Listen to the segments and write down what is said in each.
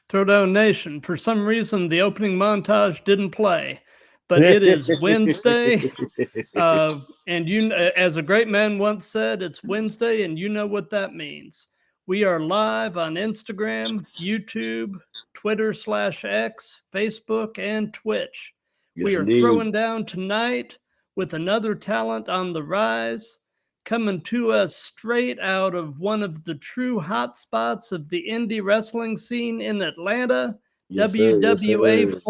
Throwdown Nation. For some reason, the opening montage didn't play, but it is Wednesday. And as a great man once said, it's Wednesday, and you know what that means. We are live on Instagram, YouTube, Twitter/X, Facebook, and Twitch. We Yes, are indeed. throwing down tonight with another talent on the rise, coming to us straight out of one of the true hot spots of the indie wrestling scene in Atlanta, Yes, sir. Yes, WWA sir.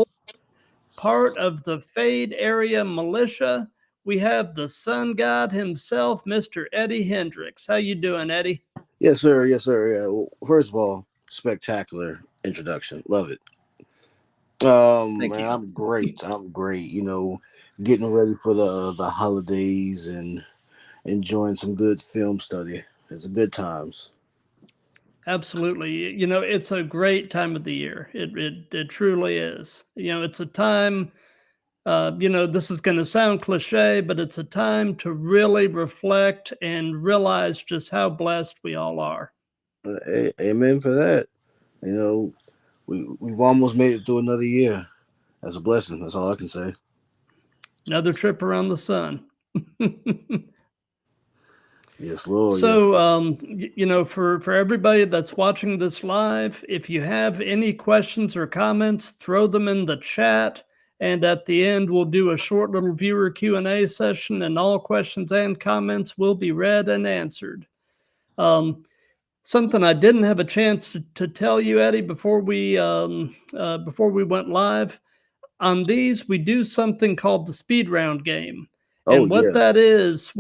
part of the Fade Area Militia. We have the Sun God himself, Mr. Eddie Hendrixx. How you doing, Eddie? Yes, sir. Yes, sir. Yeah. Well, first of all, spectacular introduction. Love it. Thank Man, you. I'm great. I'm great. Getting ready for the holidays and enjoying some good film study. It's a good times. Absolutely. It's a great time of the year. It truly is. It's a time, this is going to sound cliche, but it's a time to really reflect and realize just how blessed we all are. Amen for that. You know, we've almost made it through another year. That's a blessing. That's all I can say. Another trip around the sun. Yes, Lord. Yes. So, for everybody that's watching this live, if you have any questions or comments, throw them in the chat. And at the end, we'll do a short little viewer Q&A session, and all questions and comments will be read and answered. Something I didn't have a chance to tell you, Eddie, before we went live. On these, we do something called the speed round game. Oh And yeah. what that is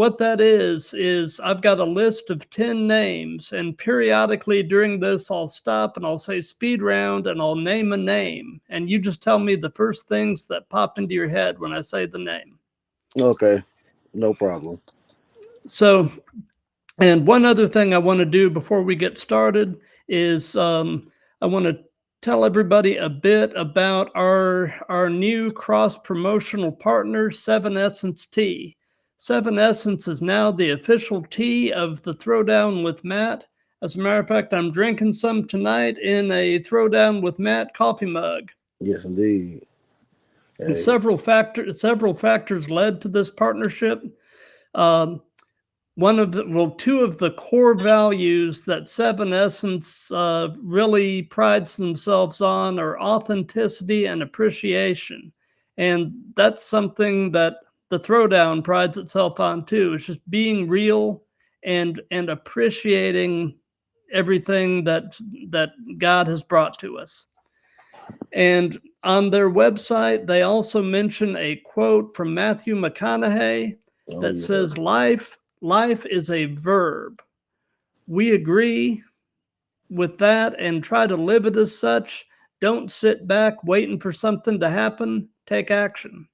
I've got a list of 10 names, and periodically during this, I'll stop and I'll say speed round and I'll name a name. And you just tell me the first things that pop into your head when I say the name. Okay. No problem. So, and one other thing I want to do before we get started is I want to tell everybody a bit about our new cross promotional partner, Seven Essence Tea. Seven Essence is now the official tea of the Throwdown with Matt. As a matter of fact, I'm drinking some tonight in a Throwdown with Matt coffee mug. Yes, indeed. And Hey. several factors led to this partnership. Um, two of the core values that Seven Essence really prides themselves on are authenticity and appreciation. And that's something that the Throwdown prides itself on too. It's just being real and appreciating everything that God has brought to us. And on their website, they also mention a quote from Matthew McConaughey Oh that yeah. says, Life is a verb. We agree with that and try to live it as such. Don't sit back waiting for something to happen. Take action.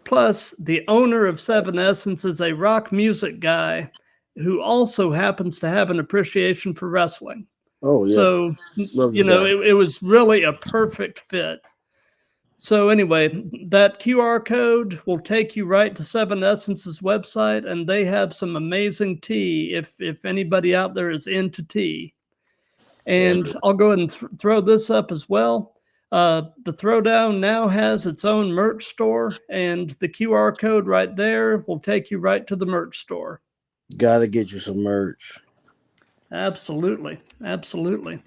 Plus, the owner of Seven Essence is a rock music guy who also happens to have an appreciation for wrestling. Oh yes. So, Love this guy. it was really a perfect fit. So anyway, that QR code will take you right to Seven Essence's website, and they have some amazing tea if anybody out there is into tea. And I'll go ahead and throw this up as well. The Throwdown now has its own merch store, and the QR code right there will take you right to the merch store. Gotta get you some merch. Absolutely, absolutely.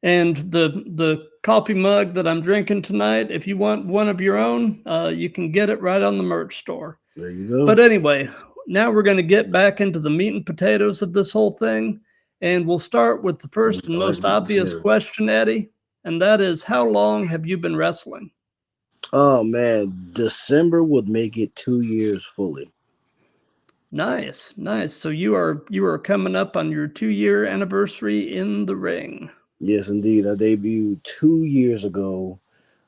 And the coffee mug that I'm drinking tonight, if you want one of your own, you can get it right on the merch store. There you go. But anyway, now we're going to get back into the meat and potatoes of this whole thing. And we'll start with the first and most obvious question, Eddie. And that is, how long have you been wrestling? Oh man, December would make it 2 years fully. Nice, nice. So you are coming up on your 2-year anniversary in the ring. Yes, indeed. I debuted 2 years ago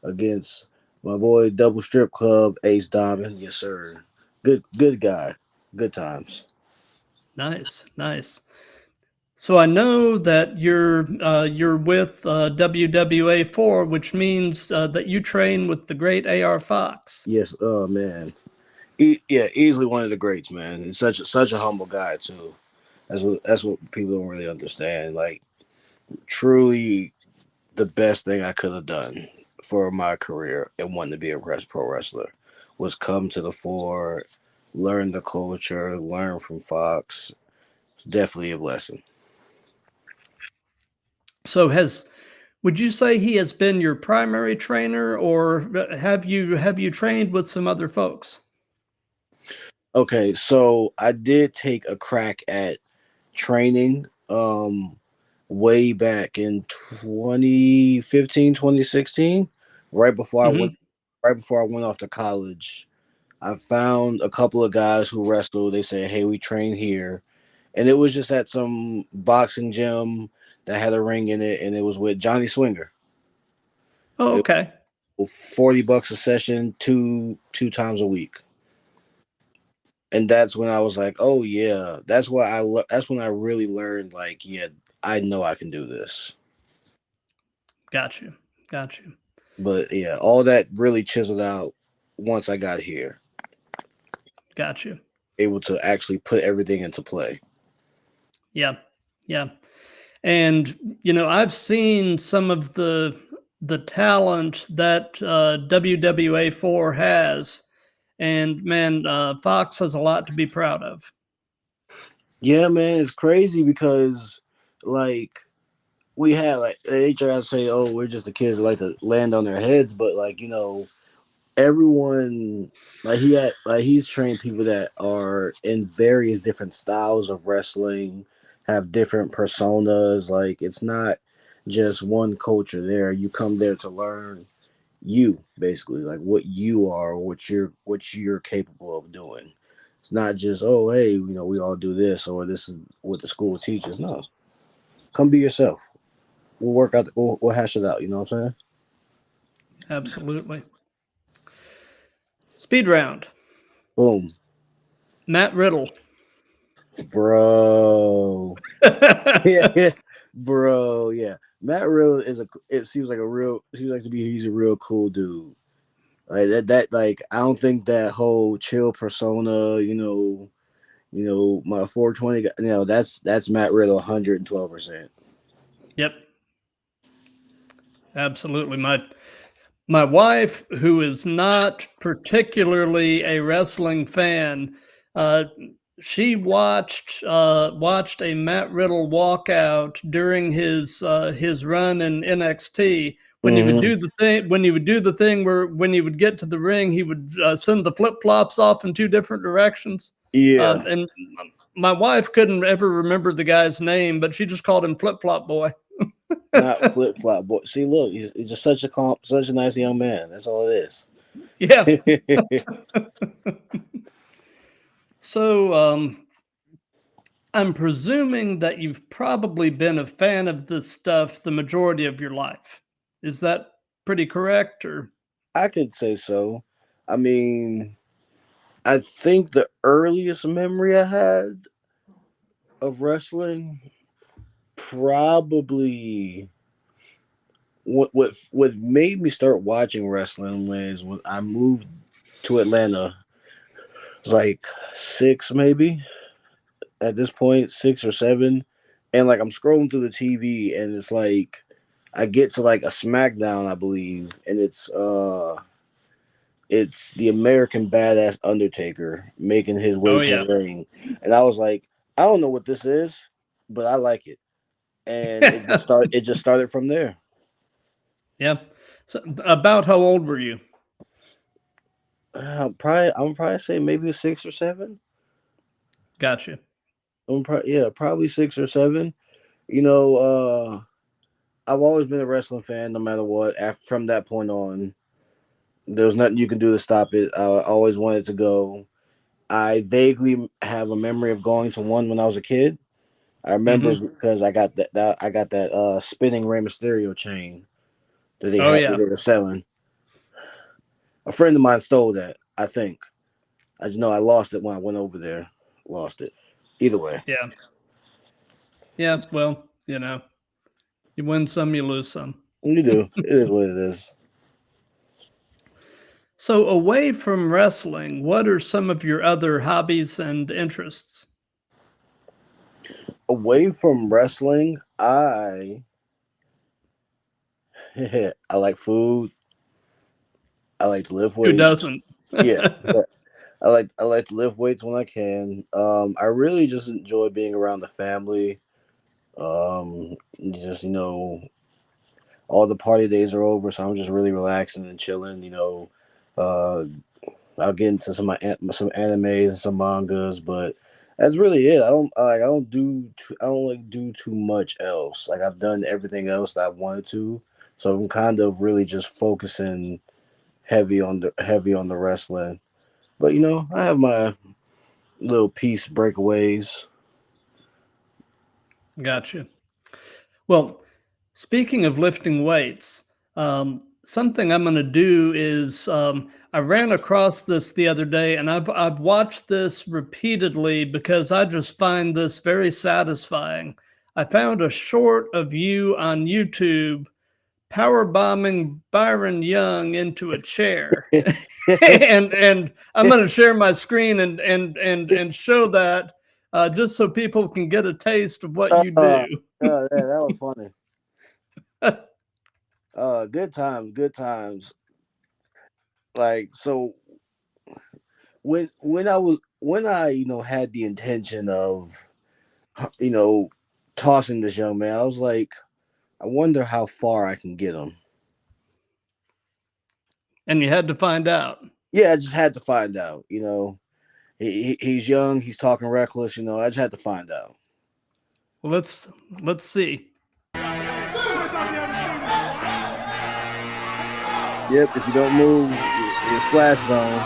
against my boy Double Strip Club Ace Diamond. Yes, sir. Good guy. Good times. Nice, nice. So I know that you're with WWA 4, which means that you train with the great AR Fox. Yes. Oh man. Yeah, easily one of the greats, man. And such a humble guy too. That's what people don't really understand. Like truly the best thing I could have done for my career and wanting to be a pro wrestler was come to the floor, learn the culture, learn from Fox. It's definitely a blessing. So would you say he has been your primary trainer, or have you trained with some other folks? Okay, so I did take a crack at training way back in 2015, 2016, right before I went Hmm. right before I went off to college. I found a couple of guys who wrestled. They said, "Hey, we train here." And it was just at some boxing gym that had a ring in it, and it was with Johnny Swinger. Oh, It okay. was $40 a session, two times a week, and that's when I was like, "Oh yeah, that's when I really learned. Like, yeah, I know I can do this." Got you. Got you. But yeah, all that really chiseled out once I got here, Got you. able to actually put everything into play. Yeah. Yeah. And I've seen some of the talent that WWA4 has, and man, Fox has a lot to be proud of. Yeah, man, it's crazy because like we had like they try to say, "Oh, we're just the kids that like to land on their heads," but like everyone he's trained people that are in various different styles of wrestling, have different personas. Like it's not just one culture there. You come there to learn you basically like what you are, what you're capable of doing. It's not just, oh, hey, we all do this, or this is what the school teaches. No, come be yourself. We'll work out. We'll hash it out. You know what I'm saying? Absolutely. Speed round. Boom, Matt Riddle. bro. Yeah, yeah, bro. Yeah, Matt Riddle is a. It seems like a real. Seems like to be. He's a real cool dude. Like that. That like I don't think that whole chill persona. My 420. That's Matt Riddle 112%. Yep, absolutely. My wife, who is not particularly a wrestling fan, uh, she watched a Matt Riddle walkout during his run in NXT. When he would Mm-hmm. do the thing, where when he would get to the ring, he would send the flip flops off in two different directions. Yeah, And my wife couldn't ever remember the guy's name, but she just called him Flip Flop Boy. not flip flop boy. See, look, he's just such a nice young man. That's all it Yeah. is. So I'm presuming that you've probably been a fan of this stuff the majority of your life. Is that pretty correct? Or I could say so. I mean, I think the earliest memory I had of wrestling probably what made me start watching wrestling was when I moved to Atlanta. It was like six, maybe at this point, 6 or 7, and like I'm scrolling through the TV, and it's like I get to like a SmackDown, I believe, and it's the American Badass Undertaker making his way oh to yeah, the ring, and I was like, I don't know what this is, but I like it, and it just started from there. yeah. So about how old were you? I'm probably say maybe 6 or 7. Gotcha. Yeah, probably 6 or 7. You know, I've always been a wrestling fan, no matter what. From that point on, there was nothing you can do to stop it. I always wanted to go. I vaguely have a memory of going to one when I was a kid. I remember Hmm. because I got that spinning Rey Mysterio chain Oh that yeah, they were selling. A friend of mine stole that. I think. I just know I lost it when I went over there. Lost it. Either way, yeah, yeah. Well, you win some, you lose some. you do. It is what it is. So away from wrestling, what are some of your other hobbies and interests? Away from wrestling, I I like food. I like to lift Who weights. doesn't? Yeah, I like to lift weights when I can. I really just enjoy being around the family. Just all the party days are over, so I'm just really relaxing and chilling. Uh, I'll get into some animes and some mangas, but that's really it. I don't like do too much else. Like I've done everything else that I wanted to, so I'm kind of really just focusing heavy on the wrestling. But I have my little piece breakaways. Gotcha. Well, speaking of lifting weights, something I'm going to do is I ran across this the other day, and I've watched this repeatedly because I just find this very satisfying. I found a short of you on YouTube power bombing Byron Young into a chair. And I'm going to share my screen and show that just so people can get a taste of what you do. Yeah, that was funny. Good times, good times. Like so, when I had the intention of you know tossing this young man, I was like, I wonder how far I can get him. And you had to find out. Yeah, I just had to find out. He's young, he's talking reckless. I just had to find out. Well, let's see. Yep, if you don't move, your splash zone.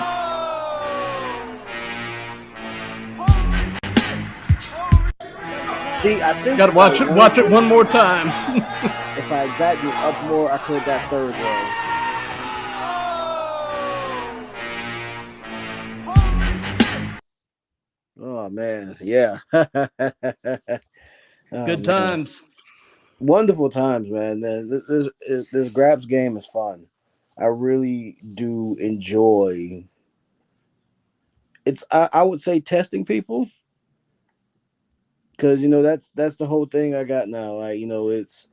See, I think Got to if I watch wanted it to, one more time. if I got you up more, I could have got third row. Oh man, yeah. Oh Good man, times. wonderful times, man. This grabs game is fun. I really do enjoy. I would say testing people because that's the whole thing I got now. Like it's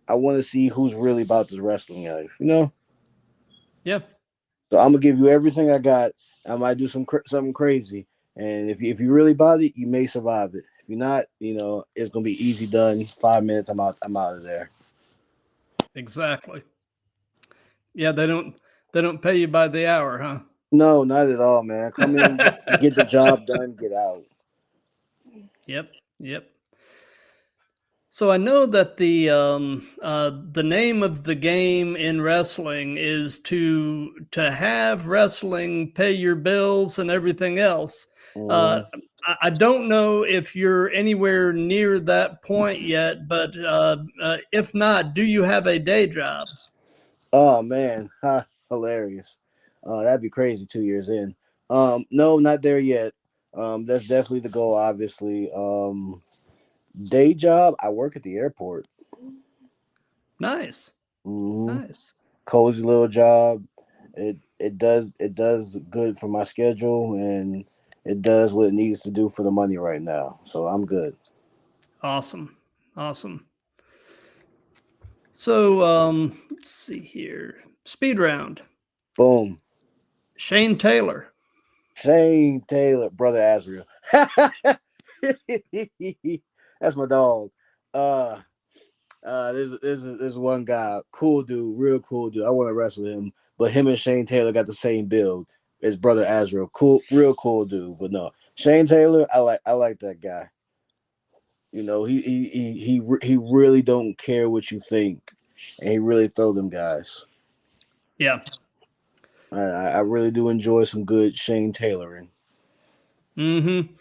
I want to see who's really about this wrestling life. Yep, So I'm gonna give you everything I got. I might do something crazy, and if you really about it, you may survive it. If you're not, it's gonna be easy done. 5 minutes, I'm out. I'm out of there. exactly. Yeah, they don't pay you by the hour, huh? No, not at all, man. Come in, get the job done, get out. Yep, yep. So I know that the name of the game in wrestling is to have wrestling pay your bills and everything else. Uh, Mhm. I don't know if you're anywhere near that point yet, but if not, do you have a day job? Oh man, ha, hilarious. That'd be crazy 2 years in. No, not there yet. That's definitely the goal. Obviously, day job. I work at the airport. Nice, hmm nice. Cozy little job. It does good for my schedule, and it does what it needs to do for the money right now. So I'm good. Awesome, awesome. So let's see here. Speed round. Boom. Shane Taylor. Shane Taylor, brother Azrael. That's my dog. Uh, there's one guy, cool dude, real cool dude. I want to wrestle him, but him and Shane Taylor got the same build as brother Azrael. Cool, real cool dude. But no, Shane Taylor, I like that guy. He really don't care what you think, and he really throw them guys. Yeah. I really do enjoy some good Shane Tayloring. Mm-hmm.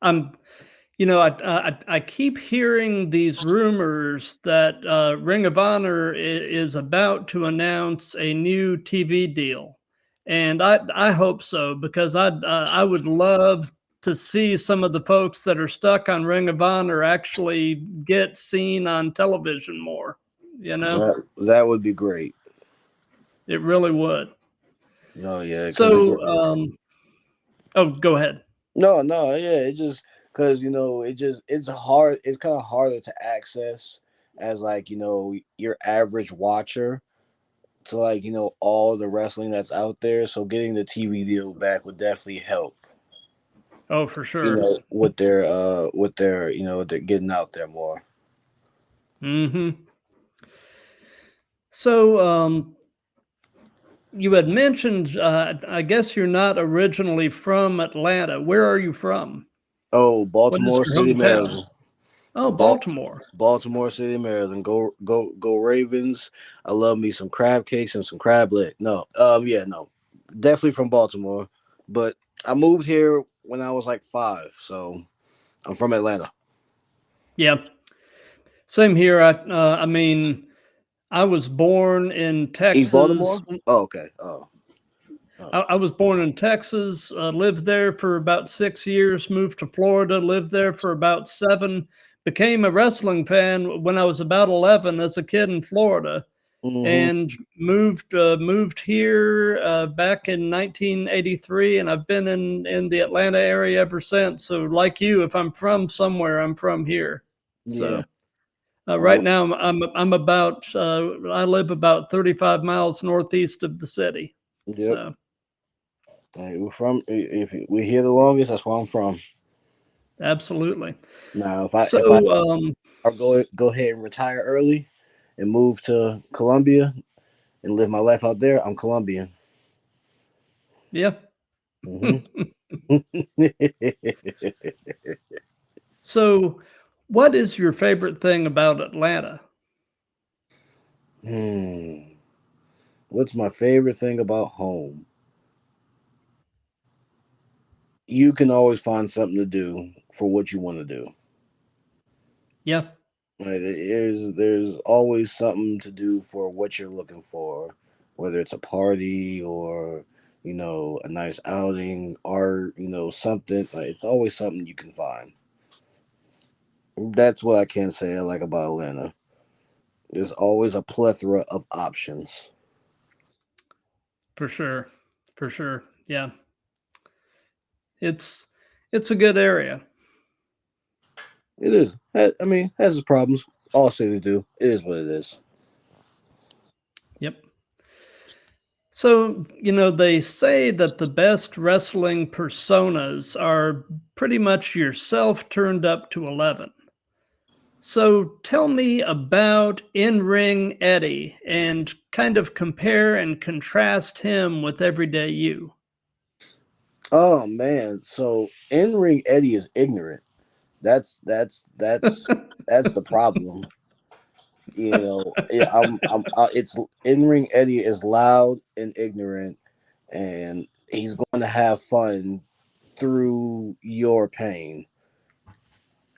I'm I keep hearing these rumors that Ring of Honor is about to announce a new TV deal, and I hope so because I would love to see some of the folks that are stuck on Ring of Honor actually get seen on television more. You know, That would be great. it really would. Oh yeah, because So, oh, go ahead. no, yeah, it just because it's hard. It's kind of harder to access as like, your average watcher to like, all the wrestling that's out there. So getting the TV deal back would definitely help, Oh, for sure. with their, they're getting out there more. Hmm. So, you had mentioned, I guess you're not originally from Atlanta. Where are you from? Oh, What is Baltimore your City, hometown? Maryland. Oh, Bal- Baltimore. Baltimore City, Maryland. Go Ravens. I love me some crab cakes and some crab leg. No, yeah, no, definitely from Baltimore, but I moved here when I was like 5, so I'm from Atlanta. Yeah, same here. I mean, I was born in East Texas. Baltimore. Oh, okay. Oh. I was born in Texas, lived there for about 6 years, moved to Florida, lived there for about seven, became a wrestling fan when I was about 11 as a kid in Florida, Mm-hmm. and moved here back in 1983, and I've been in the Atlanta area ever since. So, like you, if I'm from somewhere, I'm from here. Yeah. So. Right Oh, now, I'm about I live about 35 miles northeast of the city. yep. So Hey, we're from. If we're here the longest, that's where I'm from. absolutely. Now, So if I or go ahead and retire early and move to Columbia and live my life out there, I'm Colombian. yeah. Hmm. So, what is your favorite thing about Atlanta? Hmm. What's my favorite thing about home? You can always find something to do for what you want to do. Yeah, Right? There's always something to do for what you're looking for, whether it's a party or a nice outing, art, something. Like, it's always something you can find. That's what I can say I like about Atlanta. There's always a plethora of options. for sure, for sure. Yeah, it's it's a good area. It is. I mean, has its problems. All cities do. It is what it is. Yep. So, they say that the best wrestling personas are pretty much yourself turned up to 11. So tell me about in ring Eddie and kind of compare and contrast him with everyday you. Oh man, so in ring Eddie is ignorant. That's the problem. Yeah, it's in ring Eddie is loud and ignorant, and he's going to have fun through your pain.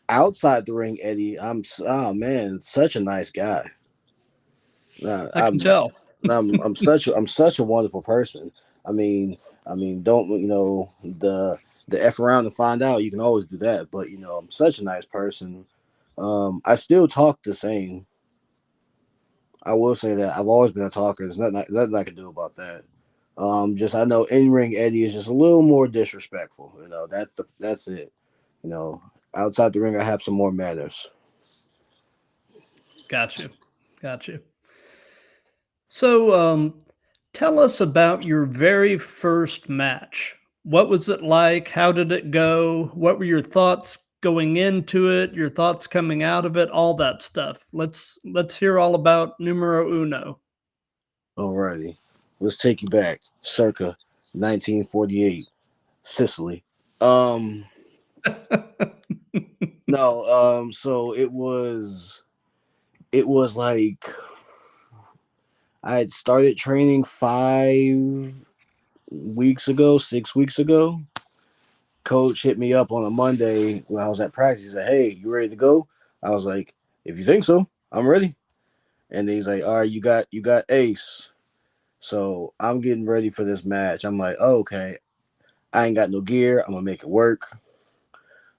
Outside the ring, Eddie, oh man, such a nice guy. Uh, I can I'm tell. I'm such a wonderful person. I mean, don't the f around and find out. You can always do that, but I'm such a nice person. I still talk the same. I will say that I've always been a talker. There's nothing I can do about that. Just I know in ring Eddie is just a little more disrespectful. That's it. You know, outside the ring, I have some more manners. Got you. Got you. So tell us about your very first match. What was it like? How did it go? What were your thoughts going into it? Your thoughts coming out of it? All that stuff. Let's hear all about numero uno. Alrighty, let's take you back, circa 1948, Sicily. Um, no, so it was like I had started training 5 weeks ago, 6 weeks ago. Coach hit me up on a Monday when I was at practice. He said, "Hey, you ready to go?" I was like, "If you think so, I'm ready." And he's like, "All right, you got Ace." So I'm getting ready for this match. I'm like, oh, okay, I ain't got no gear. I'm gonna make it work.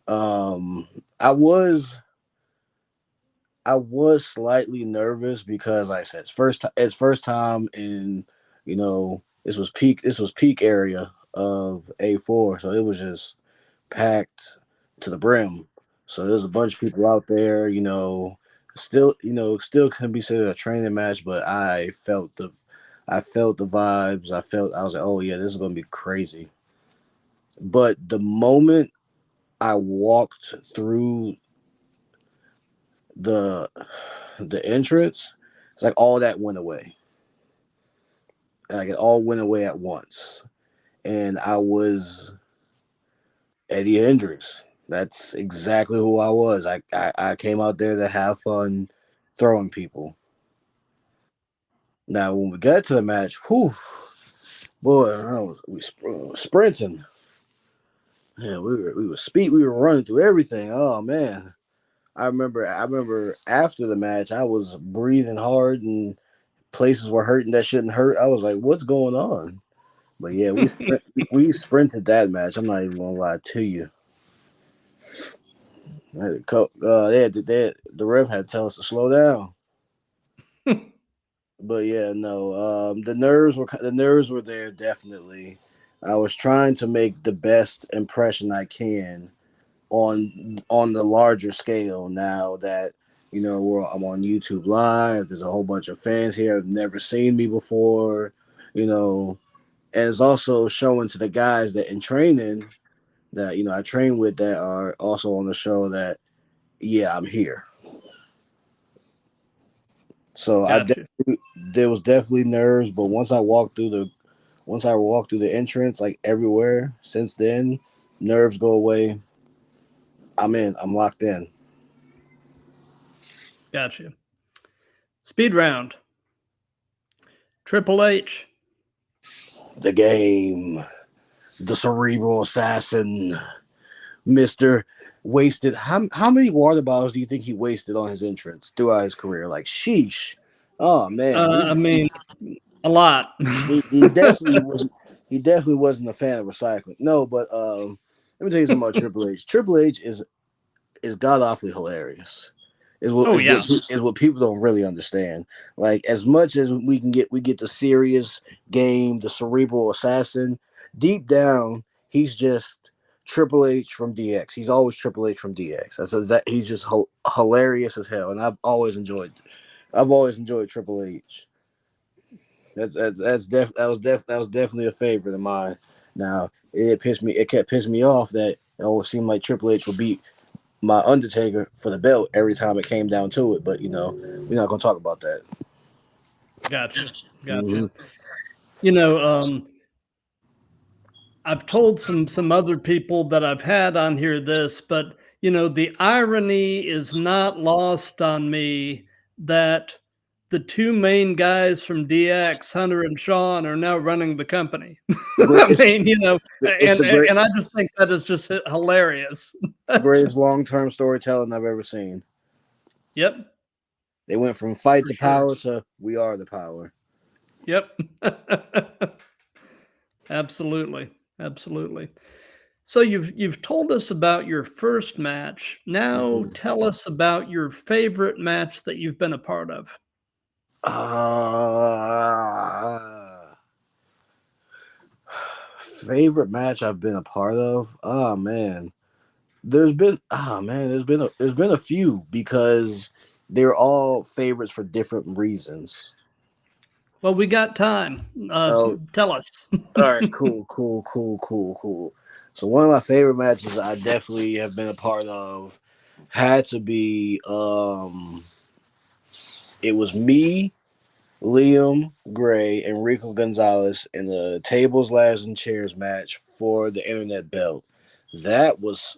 Um, I was I was slightly nervous because, like I said, it's first time in, this was peak area of A4, so it was just packed to the brim. So there's a bunch of people out there, Still, still can be considered a training match, but I felt the vibes. I was like, oh yeah, this is gonna be crazy. But the moment I walked through the the entrance, it's like all that went away. Like it all went away at once, and I was Eddie Hendrixx. That's exactly who I was. I came out there to have fun throwing people. Now, when we got to the match, whew, boy, sprinting. Yeah, we were running through everything. Oh man, I remember after the match, I was breathing hard and places were hurting that shouldn't hurt. I was like, what's going on? But yeah, we sprinted that match. I'm not even gonna lie to you. The ref had to tell us to slow down. But yeah, no, the nerves were there definitely. I was trying to make the best impression I can on the larger scale. Now that I'm on YouTube Live, there's a whole bunch of fans here who've never seen me before, you know, and it's also showing to the guys that in training that I train with that are also on the show that yeah, I'm here. So Gotcha. there was definitely nerves, but once I walked through the entrance, like everywhere since then, nerves go away. I'm in. I'm locked in. Gotcha. Speed round. Triple H. The game, the cerebral assassin, Mister Wasted. How many water bottles do you think he wasted on his entrance throughout his career? Like, sheesh. Oh man, I mean, a lot. he definitely wasn't. He definitely wasn't a fan of recycling. No, but let me tell you something about Triple H. Triple H is god awfully hilarious. Oh yeah. Is what people don't really understand. Like as much as we get the serious game, the cerebral assassin. Deep down, he's just Triple H from DX. He's always Triple H from DX. He's just hilarious as hell, and I've always enjoyed Triple H. That was definitely a favorite of mine. Now it kept pissing me off that it always seemed like Triple H would beat my Undertaker for the belt every time it came down to it. But we're not gonna talk about that. Gotcha. Gotcha. Mm-hmm. You know, I've told some other people that I've had on here this, but the irony is not lost on me that the two main guys from DX, Hunter and Sean, are now running the company. The great, I mean, it's the great, and I just think that is just hilarious. greatest long term storytelling I've ever seen. Yep, They went from fight for to sure. power to we are the power. Yep. Absolutely. Absolutely. So you've told us about your first match. Now Mhm. tell us about your favorite match that you've been a part of. Uh, Favorite match I've been a part of? Oh man. There's been a few because they're all favorites for different reasons. Well, we got time. Oh, Tell us. all right, cool. So one of my favorite matches I definitely have been a part of had to be it was me, Liam Gray, and Rico Gonzalez in the tables, ladders, and chairs match for the internet belt. That was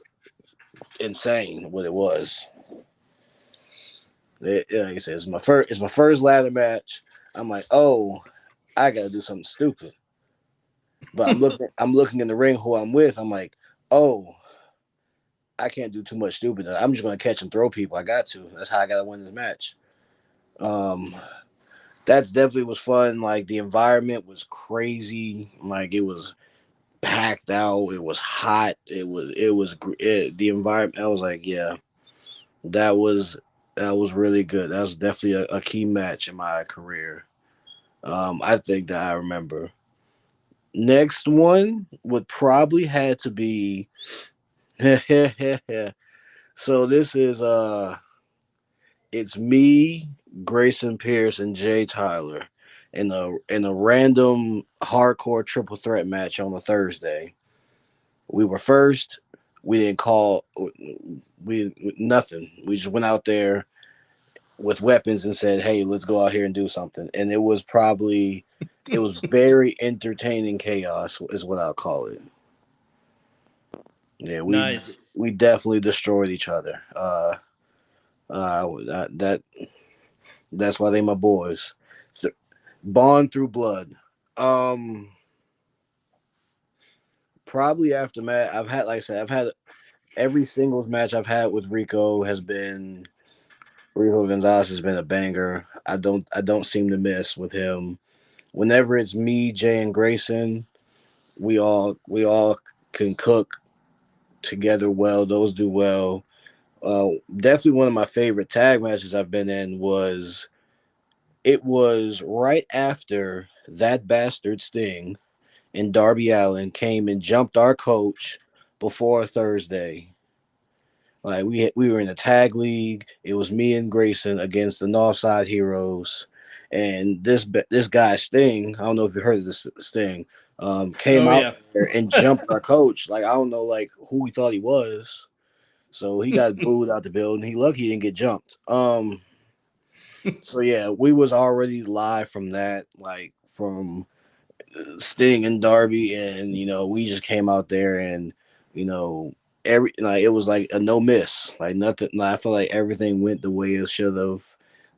insane what it was. Like I said, it's my first ladder match. I'm like, oh, I gotta do something stupid. But I'm looking in the ring who I'm with. I'm like, oh, I can't do too much stupid. I'm just gonna catch and throw people. I got to. That's how I gotta win this match. Um, that definitely was fun. Like the environment was crazy. Like it was packed out. It was hot. The environment. I was like, yeah, that was that was really good. That was definitely a key match in my career. I think that I remember. Next one would probably had to be. So this is it's me, Grayson Pierce, and Jay Tyler in a random hardcore triple threat match on a Thursday. We were first. We didn't call we nothing. We just went out there with weapons and said, "Hey, let's go out here and do something." And it was very entertaining chaos is what I'll call it. Yeah, Nice. we definitely destroyed each other. That that's why they my boys. Bond through blood. Um, Probably after Matt, I've had like I said, I've had every singles match I've had with Rico Gonzalez has been a banger. I don't seem to miss with him. Whenever it's me, Jay, and Grayson, we all can cook together well. Those do well. Definitely one of my favorite tag matches I've been in was it was right after that bastard Sting and Darby Allen came and jumped our coach before Thursday. Like we were in a tag league. It was me and Grayson against the Northside Heroes, and this guy Sting. I don't know if you heard of this Sting. Came Oh out yeah. there and jumped our coach. Like I don't know like who he thought he was. So he got booed out the building. He lucky he didn't get jumped. So yeah, we was already live from that, like from Sting and Darby, and we just came out there and you know every like it was like a no miss, like nothing. Like, I feel like everything went the way it should have.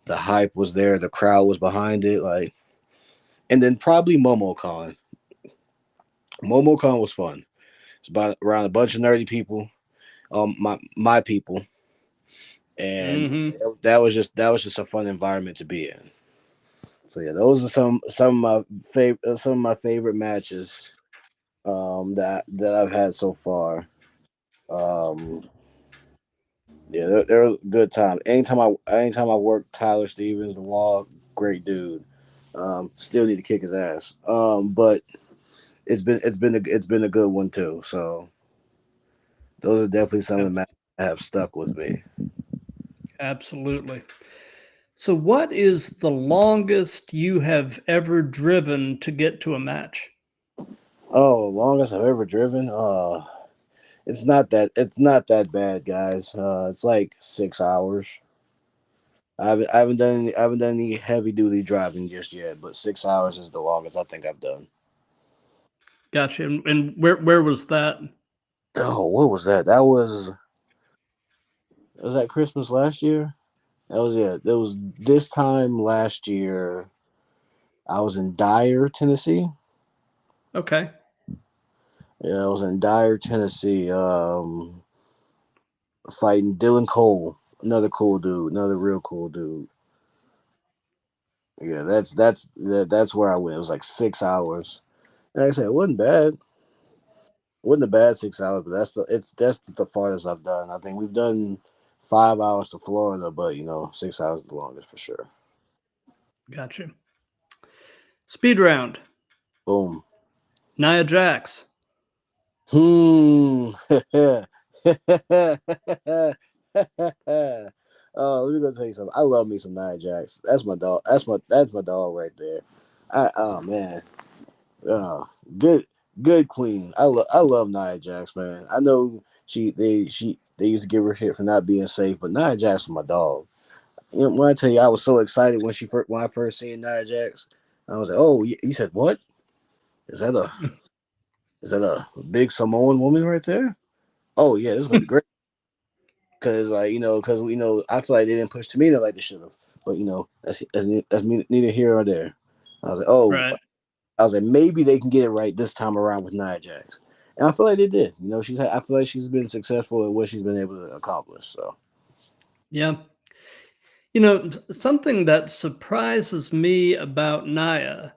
The hype was there, the crowd was behind it, like, and then probably MomoCon. MomoCon was fun. It's about around a bunch of nerdy people, my people, and Hmm. that was just a fun environment to be in. So yeah, those are some of my favorite matches that I've had so far. Um, yeah, they're a good time. Anytime I work Tyler Stevens, the Wall, great dude. Still need to kick his ass. But it's been a good one too. So those are definitely some of the matches that have stuck with me. Absolutely. So, what is the longest you have ever driven to get to a match? Oh, longest I've ever driven. It's not that bad, guys. It's like 6 hours. I haven't done any heavy duty driving just yet, but 6 hours is the longest I think I've done. Gotcha. And where was that? Oh, what was that? Was that Christmas last year? That was it. It was this time last year. I was in Dyer, Tennessee. Okay. Yeah, I was in Dyer, Tennessee. Fighting Dylan Cole, another cool dude, another real cool dude. Yeah, that's where I went. It was like 6 hours. Like I said, it wasn't bad. It wasn't a bad 6 hours, but that's the farthest I've done. I think we've done 5 hours to Florida, but 6 hours is the longest for sure. Gotcha. Speed round. Boom. Nia Jax. Hmm. Oh, let me go tell you something. I love me some Nia Jax. That's my dog. That's my dog right there. Oh man. Oh, good good queen. I love Nia Jax, man. I know they used to give her shit for not being safe, but Nia Jax was my dog. When I tell you I was so excited when I first seen Nia Jax, I was like, oh, you said what? Is that a is that a big Samoan woman right there? Oh yeah, this is gonna be great. Cause like cause I feel like they didn't push Tamina like they should have. But that's neither here nor there. I was like, oh, Right. I was like, maybe they can get it right this time around with Nia Jax, and I feel like they did. I feel like she's been successful in what she's been able to accomplish. So Yeah. Something that surprises me about Naya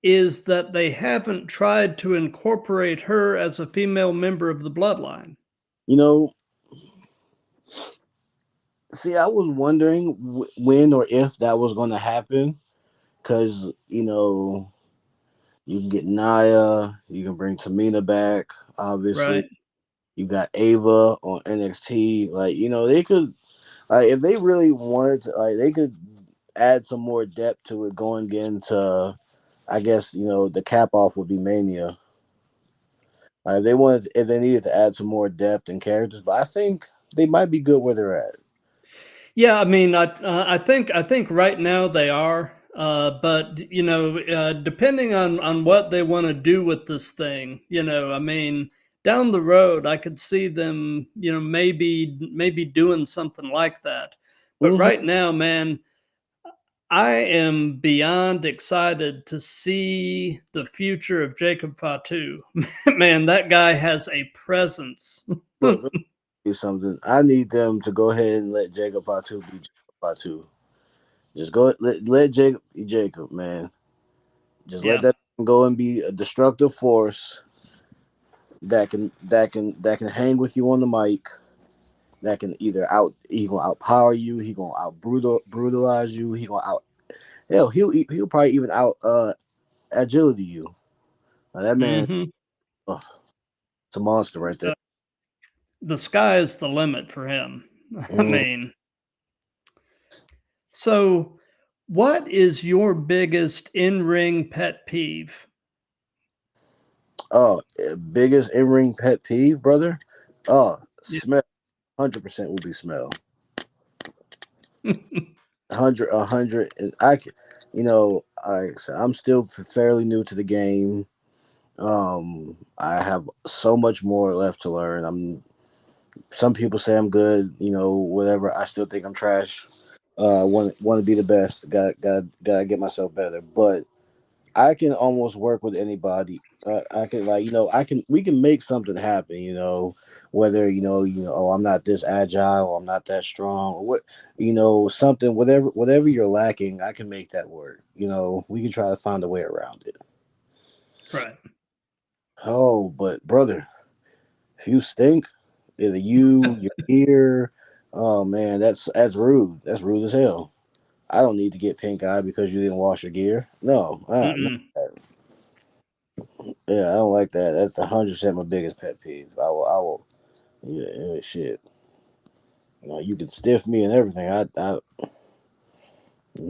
is that they haven't tried to incorporate her as a female member of the bloodline. you know, see, I was wondering when or if that was going to happen, because you can get Nia, you can bring Tamina back, obviously. Right. You got Ava on NXT. Like, they could. If they really wanted to, they could add some more depth to it going into. I guess the cap off would be Mania. If they needed to add some more depth and characters, but I think they might be good where they're at. Yeah, I mean, I think right now they are, but depending on what they want to do with this thing, I mean, down the road, I could see them, maybe doing something like that. But Hmm. right now, man, I am beyond excited to see the future of Jacob Fatu. Man, that guy has a presence. Look, let me tell you something. I need them to go ahead and let Jacob Fatu be Jacob Fatu. Just let Jacob be Jacob, man. Just let Yeah. that go and be a destructive force that can hang with you on the mic. That can either he gonna outpower you, he gonna brutalize you, he gonna out hell he'll probably even out agility you. Now, that man, Hmm. oh, it's a monster right there. The sky is the limit for him. I Mm. mean, so what is your biggest in-ring pet peeve? Oh, biggest in ring pet peeve, brother. Oh, Yeah. smell. 100% will be smell. 100. And like I said, I'm still fairly new to the game. I have so much more left to learn. Some people say I'm good, whatever. I still think I'm trash. Want to be the best. Got to get myself better. But I can almost work with anybody. I can we can make something happen. Whether oh, I'm not this agile, or I'm not that strong, or what something, whatever you're lacking, I can make that work. We can try to find a way around it. Right. Oh, but brother, if you stink, either your ear, oh man, that's rude. That's rude as hell. I don't need to get pink eye because you didn't wash your gear. No, no. Mm-mm. Yeah, I don't like that. That's 100% my biggest pet peeve. I will. Yeah, yeah, shit. You can stiff me and everything.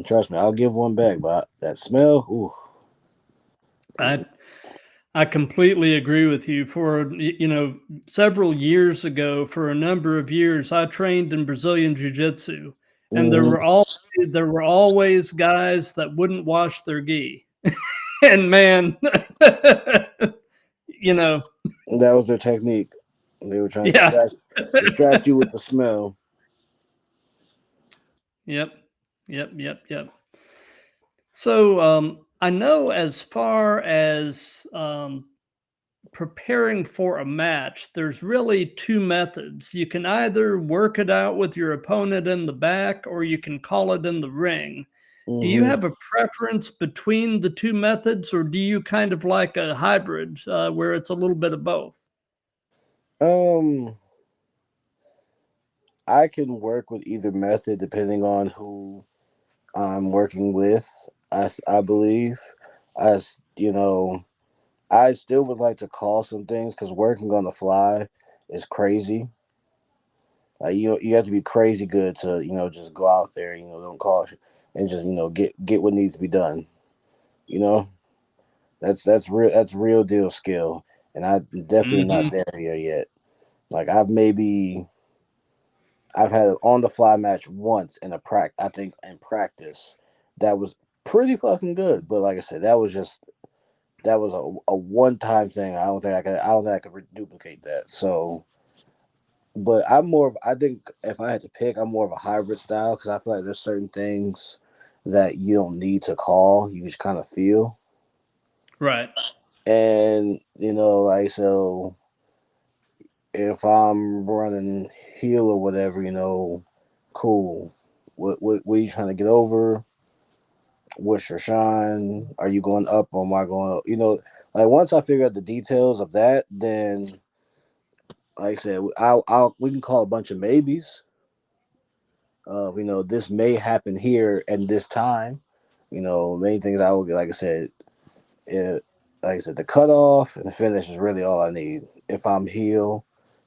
Trust me, I'll give one back. But that smell, ooh. I I completely agree with you. For several years ago, for a number of years, I trained in Brazilian Jiu-Jitsu, and there Mm-hmm. were all there were always guys that wouldn't wash their gi. And man, you know, That was their technique. They were trying to yeah. distract you with the smell. Yep. Yep. Yep. Yep. So I know as far as preparing for a match, there's really two methods. You can either work it out with your opponent in the back or you can call it in the ring. Do you Mm-hmm. have a preference between the two methods, or do you kind of like a hybrid where it's a little bit of both? Um, I can work with either method depending on who I'm working with. I believe. You know, I still would like to call some things because working on the fly is crazy. You have to be crazy good to just go out there, don't call shit, and just get what needs to be done. You know that's real deal skill, and I definitely not Hmm. there here yet. Like I've had an on the fly match once in I think in practice that was pretty fucking good, but like I said, that was a one time thing. I don't think I could duplicate that. So, but I think if I had to pick, I'm more of a hybrid style because I feel like there's certain things that you don't need to call, you just kind of feel. Right. And like, so if I'm running heel or whatever, cool. What are you trying to get over? What's your shine? Are you going up or am I going up? Like once I figure out the details of that, then like I said, we can call a bunch of maybes. This may happen here and this time. Main things I would like I said, it, like I said, the cutoff and the finish is really all I need. If I'm heel,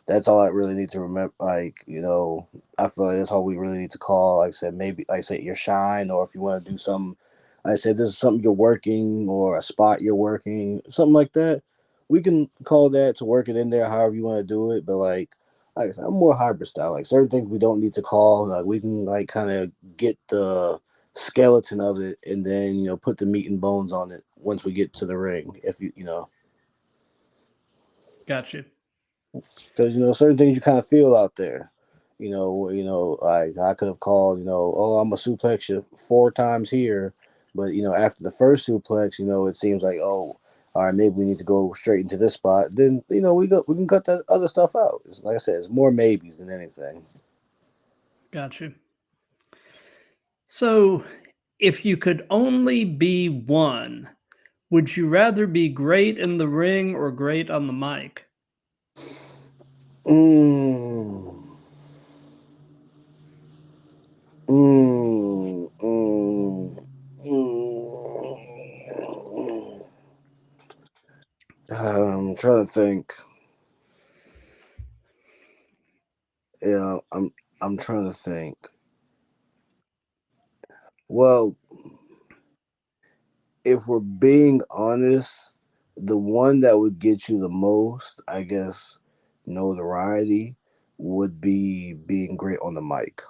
That's all I really need to remember. Like, I feel like that's all we really need to call. Like I said, maybe, like I said, your shine, or if you want to do something, like I said, this is something you're working or a spot you're working, something like that. We can call that to work it in there, however you want to do it. But like I said, I'm more hybrid style. Like certain things we don't need to call. Like we can like kind of get the skeleton of it, and then put the meat and bones on it once we get to the ring. If Got you. because certain things you kind of feel out there. Like I could have called, oh, I'm a suplex you 4 times here, but after the first suplex, it seems like, oh, all right, maybe we need to go straight into this spot. Then we can cut that other stuff out. It's, like I said, it's more maybes than anything. Got you. So, if you could only be one, would you rather be great in the ring or great on the mic? Mm, mm, mm, mm. I'm trying to think. Yeah, I'm trying to think. Well, if we're being honest, the one that would get you the most, I guess, notoriety would be being great on the mic.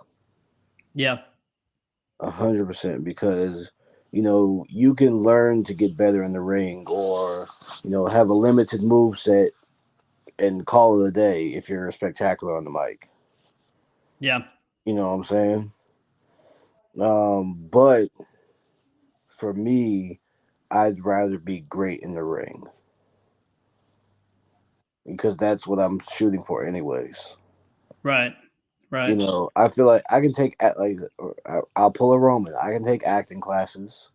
Yeah. 100%, because you can learn to get better in the ring, or have a limited move set and call it a day if you're spectacular on the mic. Yeah. You know what I'm saying? But for me, I'd rather be great in the ring because that's what I'm shooting for, anyways. Right. Right. I feel like I can take I'll pull a Roman. I can take acting classes.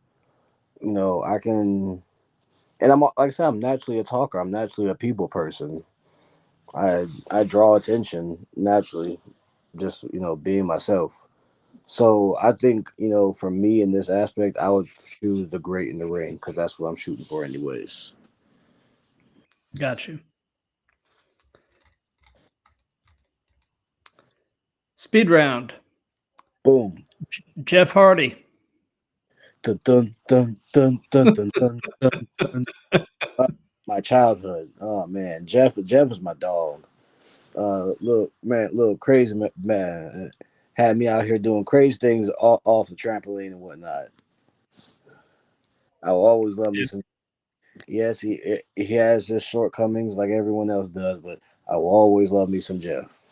I can, and I'm like I said, I'm naturally a talker. I'm naturally a people person. I draw attention naturally, just being myself. So I think for me in this aspect, I would choose the great in the ring because that's what I'm shooting for, anyways. Got you. Speed round. Boom. Jeff Hardy. Dun dun dun dun dun dun dun dun. Dun. Uh, my childhood. Oh man, Jeff was my dog. Little crazy man, had me out here doing crazy things off the trampoline and whatnot. I will always love me some. Yes, he has his shortcomings like everyone else does, but I will always love me some Jeff.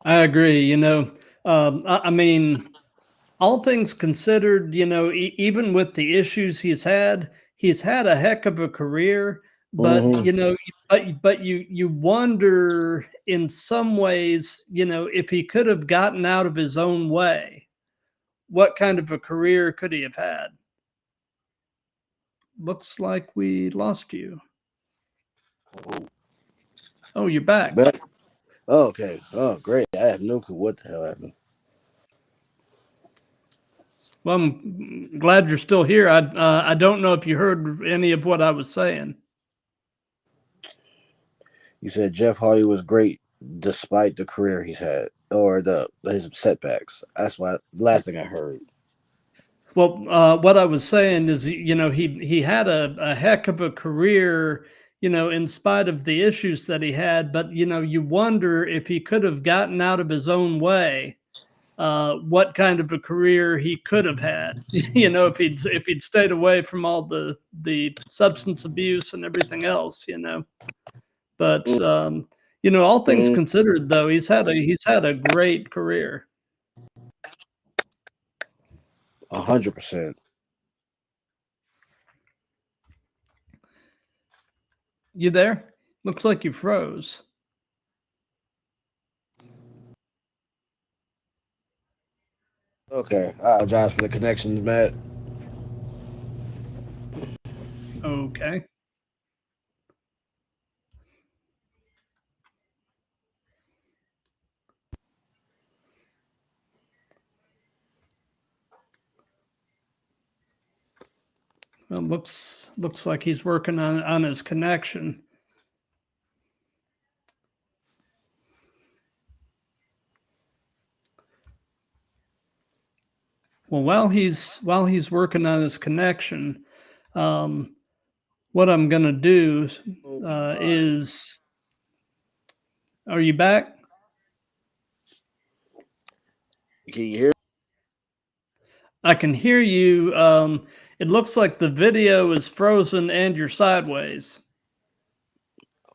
I agree. I mean, all things considered, even with the issues he's had a heck of a career. But Hmm. but you wonder in some ways, if he could have gotten out of his own way, what kind of a career could he have had? Looks like we lost you. Oh, you're You back. bet. Oh, okay. Oh, great. I have no clue what the hell happened. Well, I'm glad you're still here. I don't know if you heard any of what I was saying. You said Jeff Hardy was great despite the career he's had or the his setbacks. That's why last thing I heard. Well, what I was saying is, he had a heck of a career, in spite of the issues that he had. But you wonder if he could have gotten out of his own way, what kind of a career he could have had. If he'd stayed away from all the substance abuse and everything else. But all things Mm-hmm. considered, though, he's had a great career. 100%. You there? Looks like you froze. Okay. I apologize for the connections, Matt. Okay. Well, looks like he's working on his connection. Well, while he's working on his connection, um, what I'm gonna do Oh my! is, are you back? Can you hear? I can hear you. It looks like the video is frozen and you're sideways.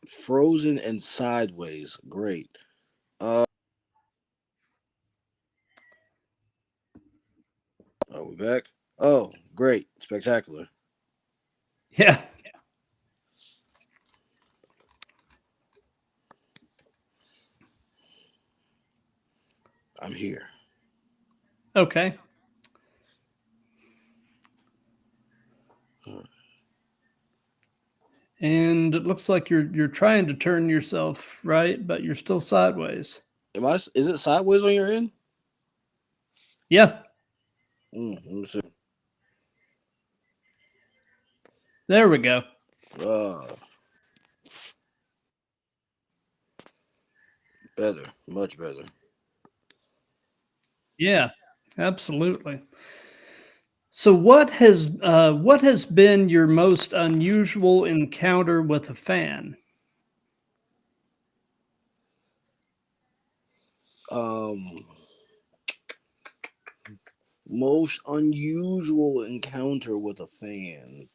Frozen and sideways. Great. Uh, are we back? Oh, great! Spectacular. Yeah. I'm here. Okay. And it looks like you're trying to turn yourself right, but you're still sideways. Am I? Is it sideways on your end? Yeah. Let me see. There we go. Uh, better, much better. Yeah. Absolutely. So what has been your most unusual encounter with a fan? Um, Most unusual encounter with a fan.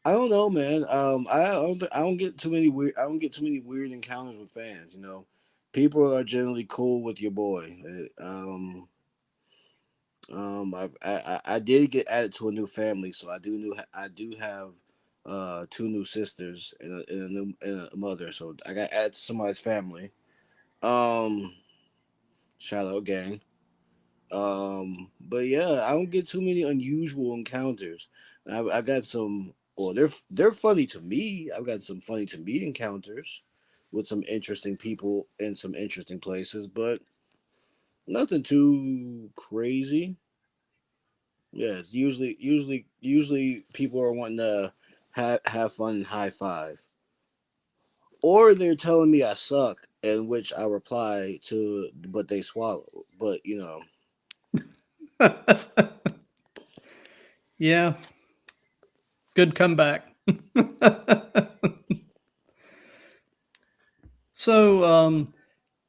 I don't know, man. I don't get too many weird. I don't get too many weird encounters with fans. You know, people are generally cool with your boy. I did get added to a new family, so I do have two new sisters and a mother. So I got added to somebody's family. Um, Shout out gang. But yeah, I don't get too many unusual encounters. I got some. Well, they're funny to me. I've got some funny to me encounters with some interesting people in some interesting places, but nothing too crazy. Yeah, it's usually people are wanting to have fun and high five, or they're telling me I suck, in which I reply to, but they swallow. But you know, Yeah, good comeback. So,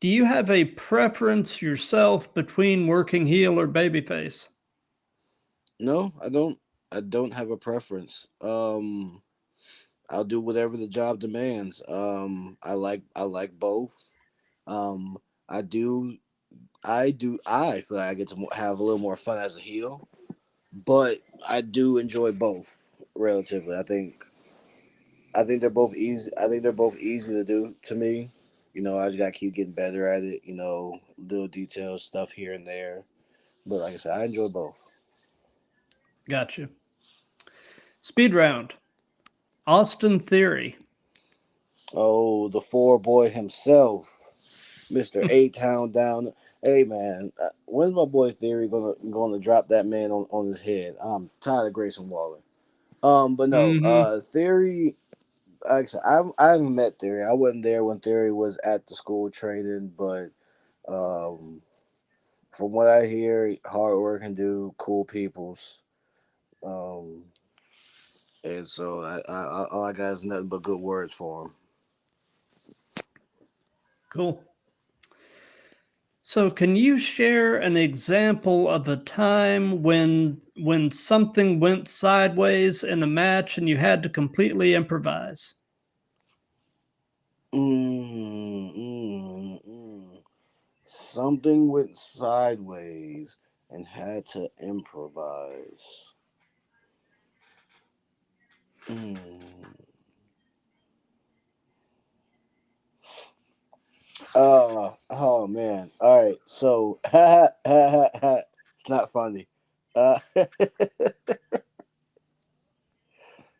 do you have a preference yourself between working heel or babyface? no, I don't. I don't have a preference. I'll do whatever the job demands. I like both. Um, I do I feel like I get to have a little more fun as a heel, but I do enjoy both relatively. I think they're both easy. I think they're both easy to do to me. You know, I just gotta keep getting better at it. You know, little details, stuff here and there. But like I said, I enjoy both. Gotcha. Speed round. Austin Theory. Oh, the four boy himself, Mister A Town down. Hey man, when's my boy Theory gonna drop that man on his head? I'm tired of Grayson Waller. But no, Mm-hmm. Theory. Like I said, I haven't met Theory. I wasn't there when Theory was at the school training, but um, from what I hear, hard working dude, cool peoples. Um, and so all I got is nothing but good words for him. Cool. So, can you share an example of a time when something went sideways in a match and you had to completely improvise? Mm. Something went sideways and had to improvise. Mm. Oh man. All right. So it's not funny.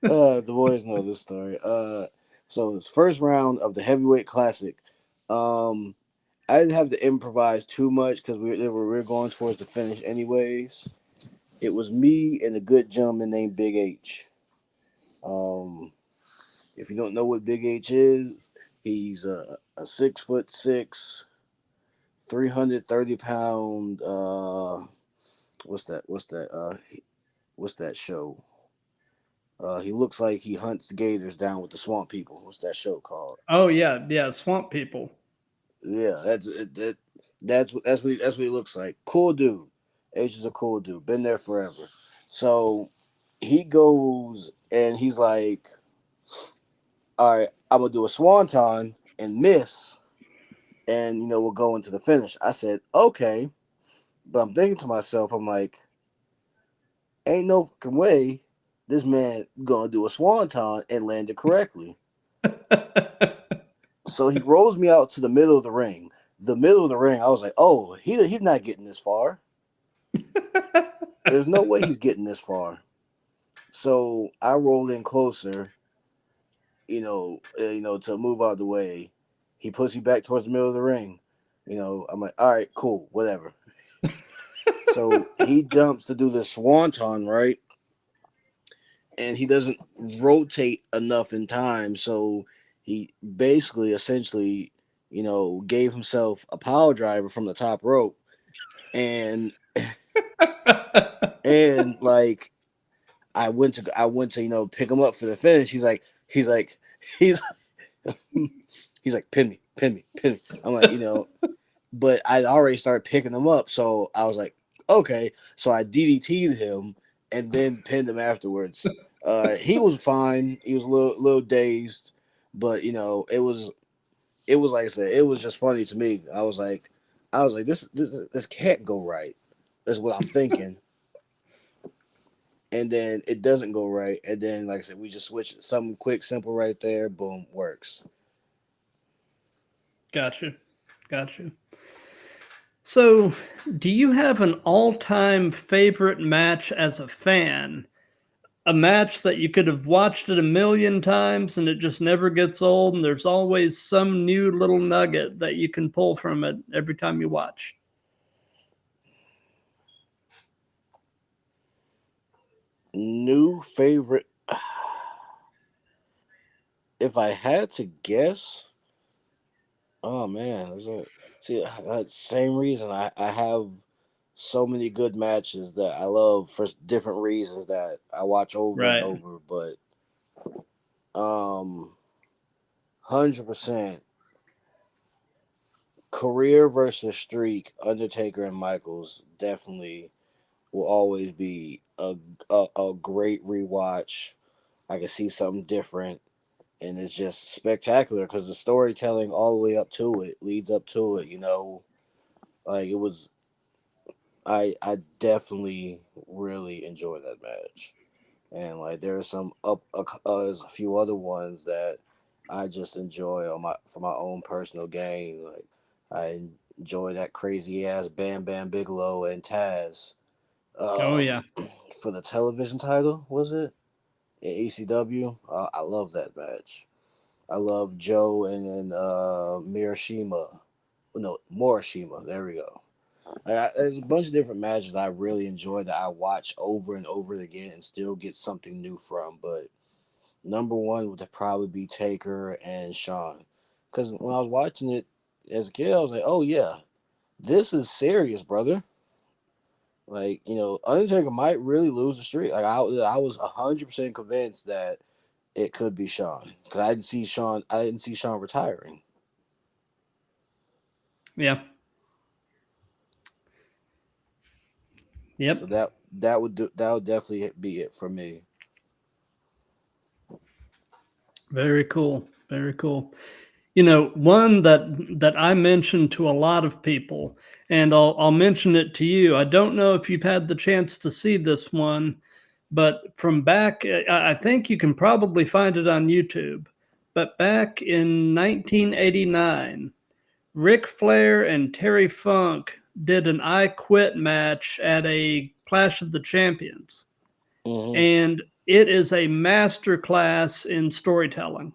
The boys know this story. So it's first round of the heavyweight classic. Um, I didn't have to improvise too much because we were going towards the finish anyways. It was me and a good gentleman named Big H. Um, if you don't know what Big H is, he's a 6'6", 330 pound. What's that? What's that show? He looks like he hunts gators down with the swamp people. What's that show called? Oh yeah, yeah, Swamp People. Yeah, that's what he looks like. Cool dude. H is a cool dude. Been there forever. So he goes and he's like, "All right, I'm gonna do a swanton and miss, and we'll go into the finish." I said, "Okay," but I'm thinking to myself, I'm like, "Ain't no fucking way this man gonna do a swanton and land it correctly." So he rolls me out to the middle of the ring. The middle of the ring, I was like, "Oh, he's not getting this far. There's no way he's getting this far." So I rolled in closer, to move out of the way. He puts me back towards the middle of the ring. I'm like, all right, cool, whatever. So he jumps to do the swanton, right? And he doesn't rotate enough in time. So he basically, essentially, gave himself a power driver from the top rope. And, like, I went to, pick him up for the finish. He's he's like, pin me, pin me, pin me. I'm like, but I'd already started picking him up, so I was like, okay. So I DDT'd him and then pinned him afterwards. He was fine. He was a little dazed, but it was like I said, it was just funny to me. I was like, this can't go right. That's what I'm thinking. And then it doesn't go right. And then, like I said, we just switch something quick, simple right there. Boom, works. Gotcha. Gotcha. So, do you have an all-time favorite match as a fan? A match that you could have watched it a million times and it just never gets old, and there's always some new little nugget that you can pull from it every time you watch. New favorite. If I had to guess, oh man, see, same reason I have so many good matches that I love for different reasons that I watch over and Right. over. But 100% career versus streak, Undertaker and Michaels definitely will always be a great rewatch. I can see something different, and it's just spectacular because the storytelling all the way up to it leads up to it. Like it was. I definitely really enjoyed that match, and like there are some there's a few other ones that I just enjoy on my for my own personal gain. Like I enjoy that crazy ass Bam Bam Bigelow and Taz, Oh yeah. um, for the television title. Was it in ECW? I love that match. I love Joe and then Mirashima. No, Morishima. There we go. There's a bunch of different matches I really enjoy that I watch over and over again and still get something new from. But number one would probably be Taker and Shawn, because when I was watching it as a kid, I was like, "Oh yeah, this is serious, brother." Like Undertaker might really lose the streak. Like I was 100% convinced that it could be Shawn because I didn't see Shawn. I didn't see Shawn retiring. Yeah. So Yep. that would definitely be it for me. Very cool. Very cool. One that I mentioned to a lot of people, and I'll mention it to you. I don't know if you've had the chance to see this one, but from back, I think you can probably find it on YouTube. But back in 1989, Ric Flair and Terry Funk did an I Quit match at a Clash of the Champions, Hmm. and it is a master class in storytelling.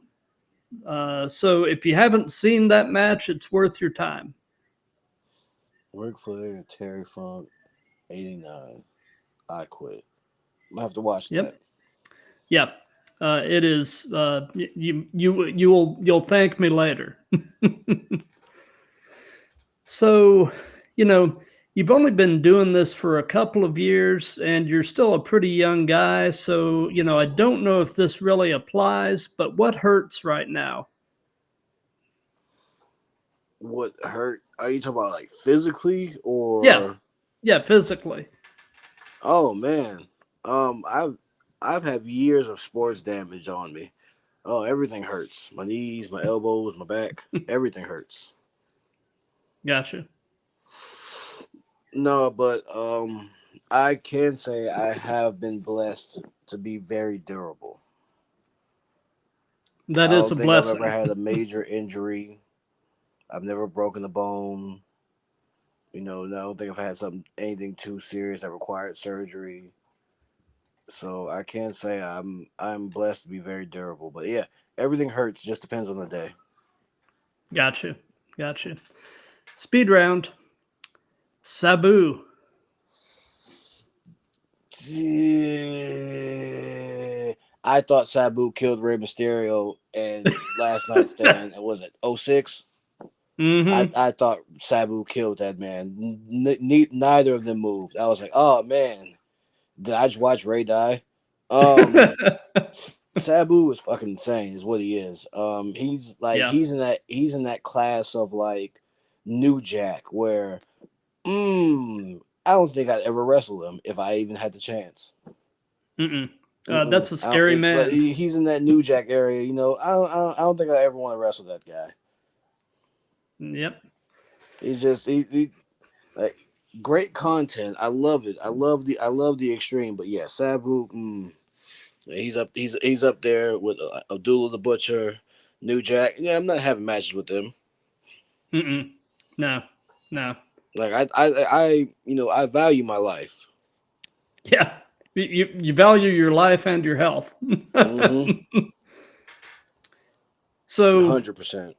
So if you haven't seen that match, it's worth your time. Ric Flair, Terry Funk, 89. I quit. I'm gonna have to watch that. Yep. Yeah. It is. You'll thank me later. So, you know, you've only been doing this for a couple of years and you're still a pretty young guy. So, I don't know if this really applies, but what hurts right now? What hurt? Are you talking about like physically Yeah. or? Yeah. Physically. Oh man, I've had years of sports damage on me. Oh, everything hurts. My knees, my elbows, my back, everything hurts. Gotcha. No, but I can say I have been blessed to be very durable. I That is don't a think I've ever blessing. had a major injury. I've never broken a bone. I don't think I've had anything too serious that required surgery. So I can say I'm blessed to be very durable. But yeah, everything hurts. Just depends on the day. Gotcha. Gotcha. Speed round. Sabu. I thought Sabu killed Rey Mysterio and last night's stand. Was it '06? I, Mm-hmm. I thought Sabu killed that man. Neither of them moved. I was like, oh man, did I just watch Ray die? Um, Sabu is fucking insane. Is what he is. He's like Yeah. he's in that class of like New Jack where I don't think I'd ever wrestle him if I even had the chance. Mm-mm. Mm-mm. That's a scary It's like man. he's in that New Jack area. I don't think I ever want to wrestle that guy. Yep. He's just he like great content. I love it. I love the extreme. But yeah, Sabu, he's up there with Abdullah the Butcher, New Jack. Yeah, I'm not having matches with them. Mm-mm. No. No. Like I value my life. Yeah. You value your life and your health. Mm-hmm. So 100%.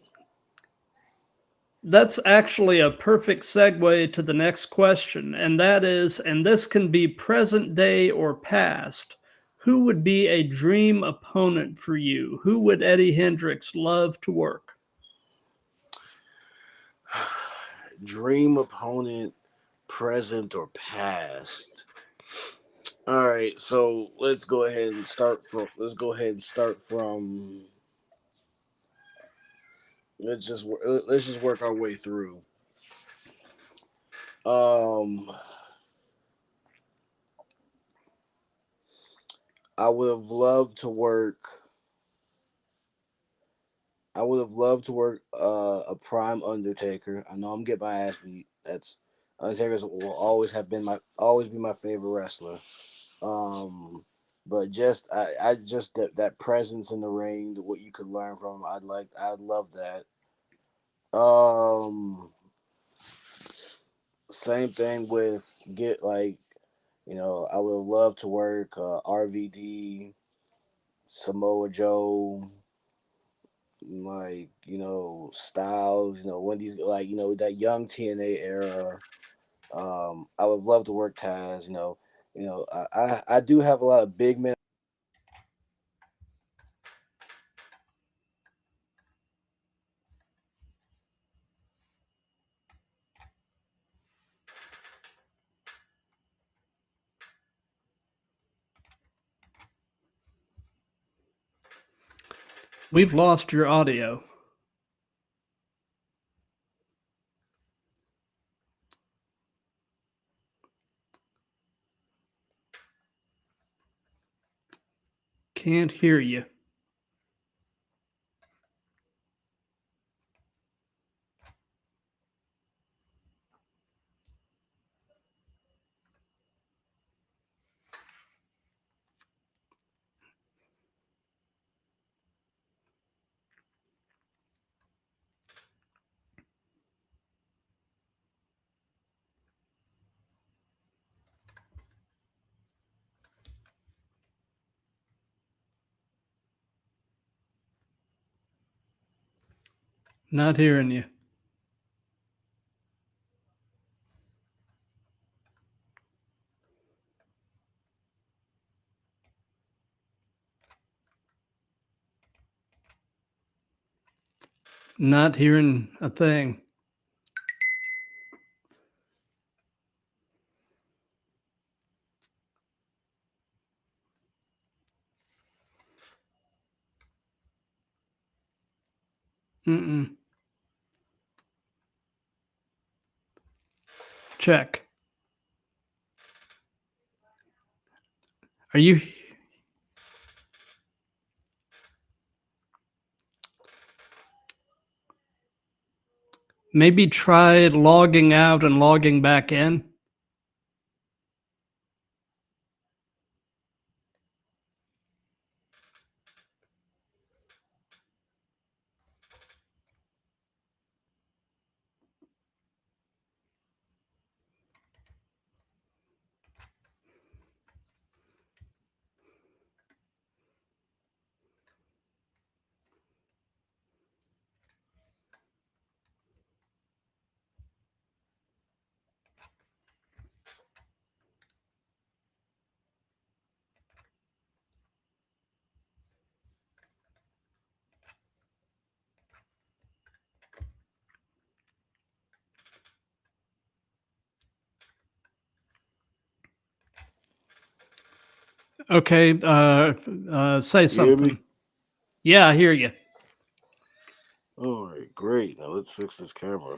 that's actually a perfect segue to the next question. And that is, and this can be present day or past, who would be a dream opponent for you? Who would Eddie Hendrixx love to work? Dream opponent, present or past. All right, so let's go ahead and start from let's just work our way through. Um, I would have loved to work. I would have loved to work a prime Undertaker. I know I'm getting my ass beat. That's Undertaker's will always be my favorite wrestler. Um, but I just that presence in the ring, what you could learn from him, I'd love that. Um, Same thing with get like I would love to work RVD, Samoa Joe, like Styles, when these like that young TNA era. I would love to work Taz. I do have a lot of big men. We've lost your audio. Can't hear you. Not hearing you. Not hearing a thing. Mm-mm. Check. Are you maybe try logging out and logging back in? Okay, say You hear me? something. Yeah, I hear you. All right, great. Now let's fix this camera.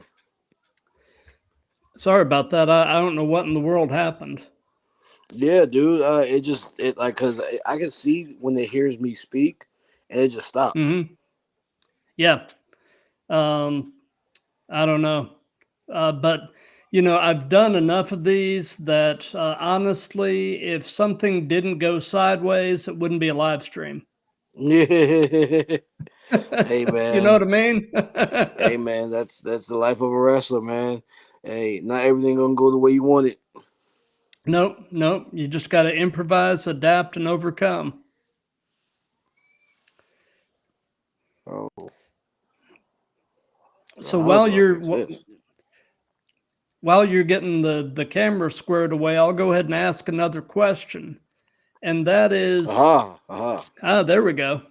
Sorry about that. I don't know what in the world happened. Yeah, dude. It like because I can see when it hears me speak, and it just stopped. Hmm. Yeah. Um, I don't know. But, I've done enough of these that honestly, if something didn't go sideways, it wouldn't be a live stream. Hey You know man, what I mean? hey man, that's the life of a wrestler, man. Hey, not everything gonna go the way you want it. Nope, nope. You just got to improvise, adapt, and overcome. Oh, well, So I hope y'all fix this. while you're getting the camera squared away, I'll go ahead and ask another question, and that is, Aha, aha. there we go.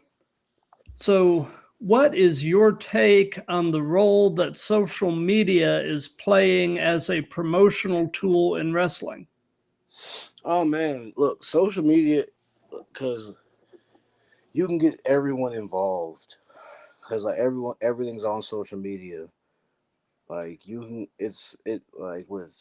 So, what is your take on the role that social media is playing as a promotional tool in wrestling? Oh man, look, social media, because you can get everyone involved. Because like everything's on social media. Like you can, it like with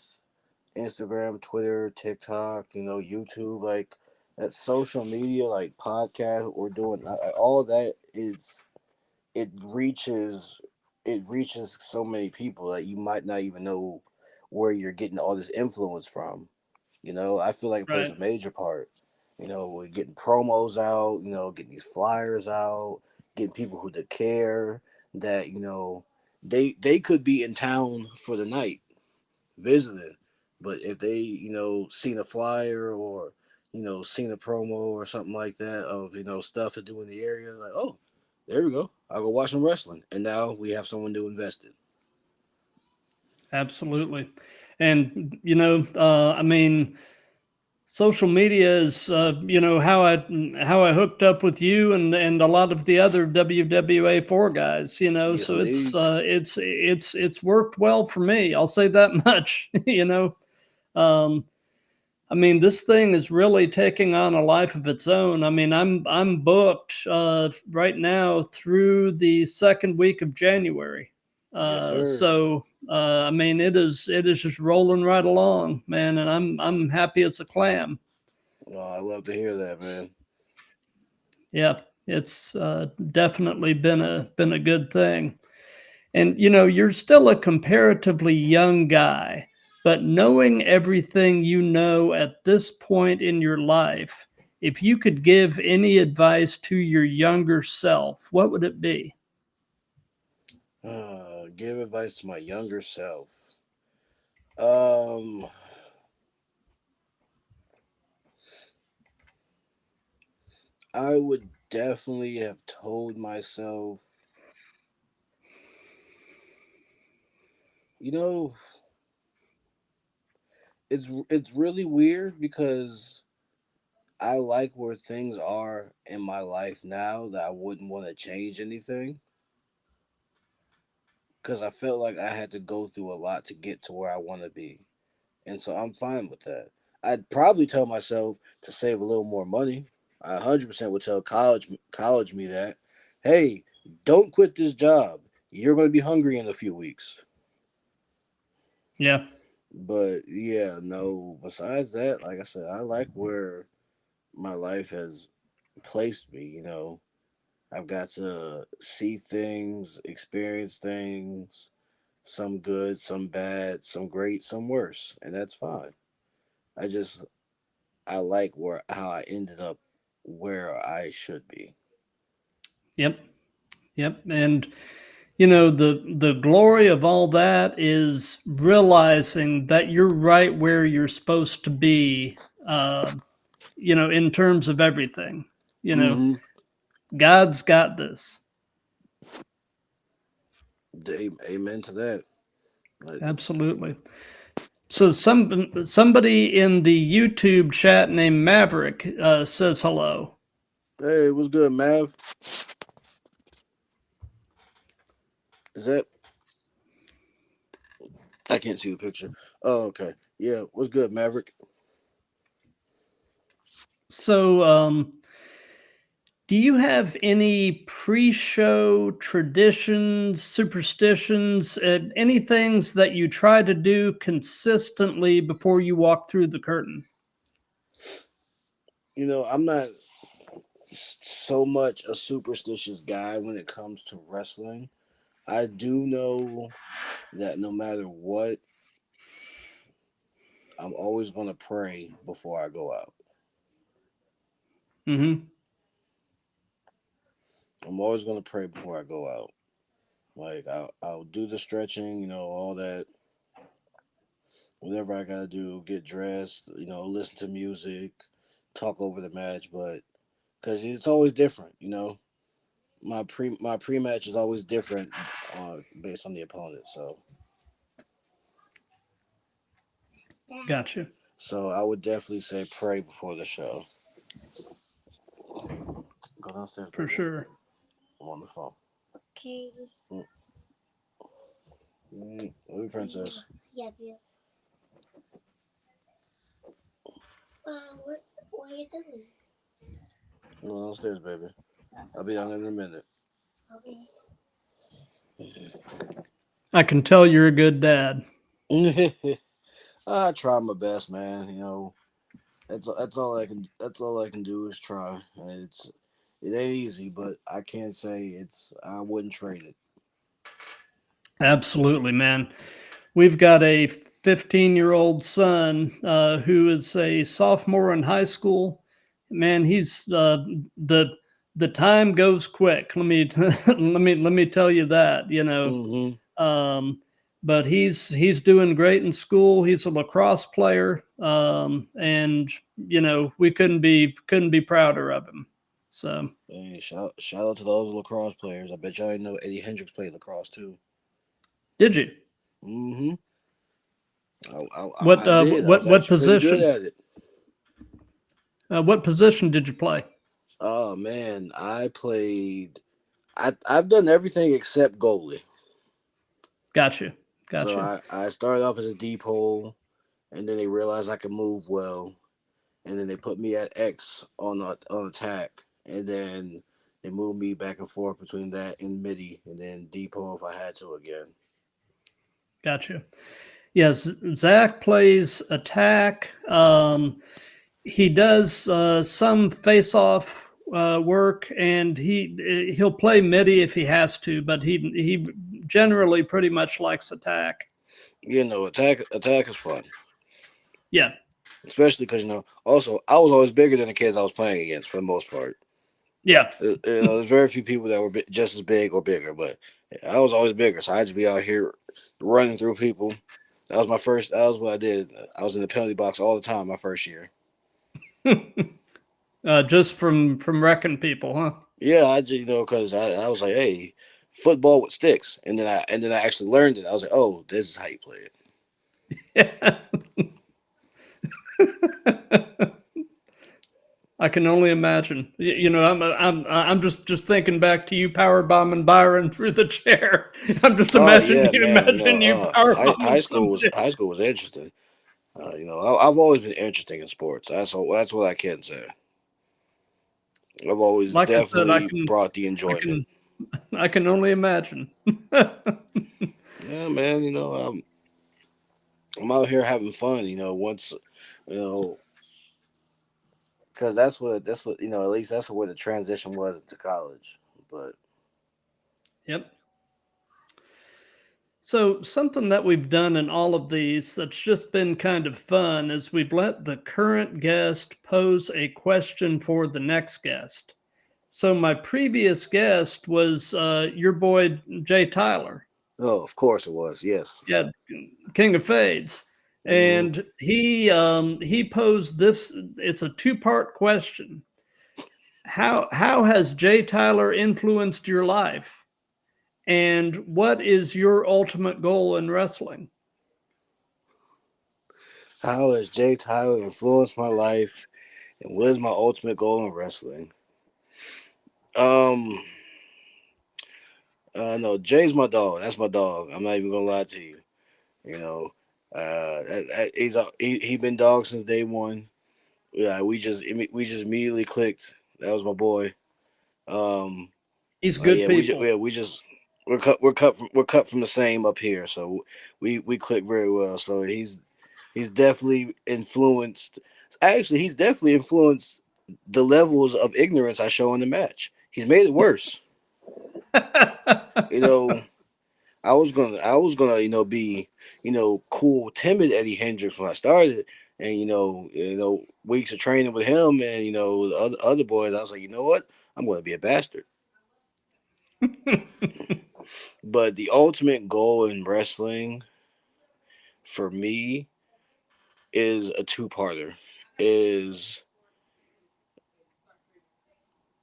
Instagram, Twitter, TikTok, YouTube, like that social media, like podcast, what we're doing, all that is it reaches it reaches so many people that you might not even know where you're getting all this influence from. I feel like it plays Right, a major part. We're getting promos out, getting these flyers out, getting people who care that they could be in town for the night visiting, but if they seen a flyer or seen a promo or something like that of stuff to do in the area, like, oh, there we go, I'll go watch some wrestling, and now we have someone to invest in. absolutely. And, I mean, social media is how I hooked up with you and a lot of the other WWA 4 guys, Yes, so indeed. it's worked well for me. I'll say that much. um I mean, this thing is really taking on a life of its own. I mean, I'm booked right now through the second week of January. Yes, sir. I mean, it is just rolling right along, man, and I'm happy as a clam. Oh, I love to hear that, man. Yeah, it's definitely been a good thing. And you're still a comparatively young guy, but knowing everything you know at this point in your life, if you could give any advice to your younger self, what would it be? Give advice to my younger self. um I would definitely have told myself, you know it's really weird because I like where things are in my life now that I wouldn't want to change anything because I felt like I had to go through a lot to get to where I want to be. And so I'm fine with that. I'd probably tell myself to save a little more money. I 100% would tell college me that, hey, don't quit this job. you're going to be hungry in a few weeks. Yeah. But yeah, no. Besides that, like I said, I like where my life has placed me. I've got to see things, experience things, some good, some bad, some great, some worse, and that's fine. I just I like where how I ended up where I should be. Yep. Yep. And the glory of all that is realizing that you're right where you're supposed to be. In terms of everything. You know, Mm-hmm. God's got this. Amen to that. Like, Absolutely. So somebody in the YouTube chat named Maverick says hello. hey, what's good, Mav? Is that? I can't see the picture. Oh, okay. Yeah, what's good, Maverick? So, do you have any pre-show traditions, superstitions, any things that you try to do consistently before you walk through the curtain? I'm not so much a superstitious guy when it comes to wrestling. I do know that no matter what, I'm always going to pray before I go out. Mm-hmm. I'm always going to pray before I go out. Like, I'll do the stretching, all that, whatever I got to do, get dressed, listen to music, talk over the match, but because it's always different, my pre match is always different based on the opponent. Gotcha. So I would definitely say pray before the show. Go downstairs, For baby. sure. I'm on the phone. Mm. Love you, princess. Go downstairs, baby. I'll be down in a minute. I can tell you're a good dad. I try my best, man. That's all I can do is try. It ain't easy, but I can't say it's. I wouldn't trade it. Absolutely, man. We've got a 15-year-old son who is a sophomore in high school. Man, he's the time goes quick. Let me let me tell you that. Mm-hmm. Um, but he's doing great in school. He's a lacrosse player, and we couldn't be prouder of him. So, Hey, shout out to those lacrosse players. I bet y'all didn't know Eddie Hendrixx played lacrosse too. did you? Mm-hmm. What I did. I was what actually pretty good position? at it. What position did you play? Oh man, I played. I've done everything except goalie. Gotcha, So gotcha, I started off as a deep hole, and then they realized I could move well, and then they put me at X on attack, and then they moved me back and forth between that and midi, and then deep hole if I had to again. gotcha. Yes, Zach plays attack. He does some face-off work, and he'll play midi if he has to, but he generally pretty much likes attack. Attack is fun, Yeah, especially because also I was always bigger than the kids I was playing against for the most part. yeah, There's very few people that were just as big or bigger, but I was always bigger, so I had to be out here running through people. That was my first. That was what I did. I was in the penalty box all the time my first year. just from wrecking people, huh? Yeah, I just because I was like, hey, football with sticks, and then I actually learned it. I was like, oh, this is how you play it. Yeah. I can only imagine. I'm just thinking back to you power bombing Byron through the chair. I'm just Oh yeah, man. imagine you power bombing somebody. High school was interesting. I've always been interesting in sports. That's what I can say. I've always Like I said, definitely brought the I can enjoyment. I can only imagine. Yeah, man. I'm out here having fun. Once you know, because that's what at least that's where the transition was to college. But Yep. So, something that we've done in all of these that's just been kind of fun is we've let the current guest pose a question for the next guest. So, my previous guest was your boy, Jay Tyler. oh, of course it was. Yes. Yeah, King of Fades. Hmm. And he posed this. It's a two-part question. How has Jay Tyler influenced your life? And what is your ultimate goal in wrestling? How has Jay Tyler influenced my life, and what is my ultimate goal in wrestling? Um, no, Jay's my dog. That's my dog. I'm not even gonna lie to you. You know, he been dog since day one. Yeah, we just immediately clicked. That was my boy. Um, He's good yeah, people. we just we're cut from the same up here, so we click very well. So he's definitely influenced. Actually, he's definitely influenced the levels of ignorance I show in the match. He's made it worse. You know, I was gonna be cool, timid Eddie Hendrixx when I started, and weeks of training with him and the other boys. I was like, you know what, I'm gonna be a bastard. But the ultimate goal in wrestling for me is a two-parter. Is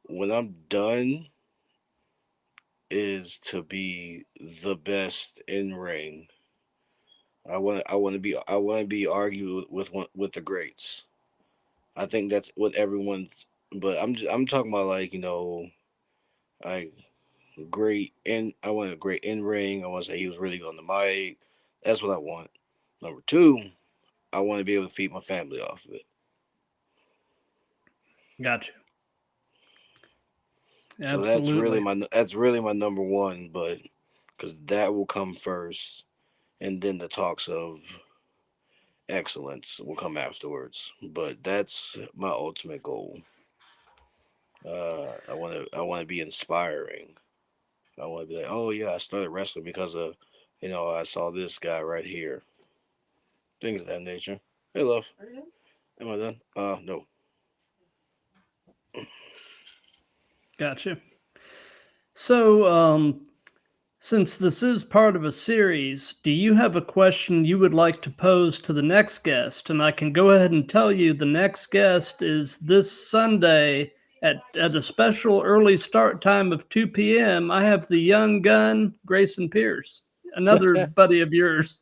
when I'm done is to be the best in ring. I want to be argued with the greats. I think that's what everyone's. But I'm talking about like like great in. I want a great in ring. I want to say he was really good on the mic. That's what I want. Number two, I want to be able to feed my family off of it. Gotcha. So Absolutely. that's really my number one. But because that will come first, and then the talks of excellence will come afterwards. But that's my ultimate goal. I want to be inspiring. I want to be like, oh yeah, I started wrestling because of, I saw this guy right here. Things of that nature. Hey, love. Am I done? No. Gotcha. So, since this is part of a series, do you have a question you would like to pose to the next guest? And I can go ahead and tell you the next guest is this Sunday at a special early start time of 2 p.m. I have the young gun, Grayson Pierce, another buddy of yours.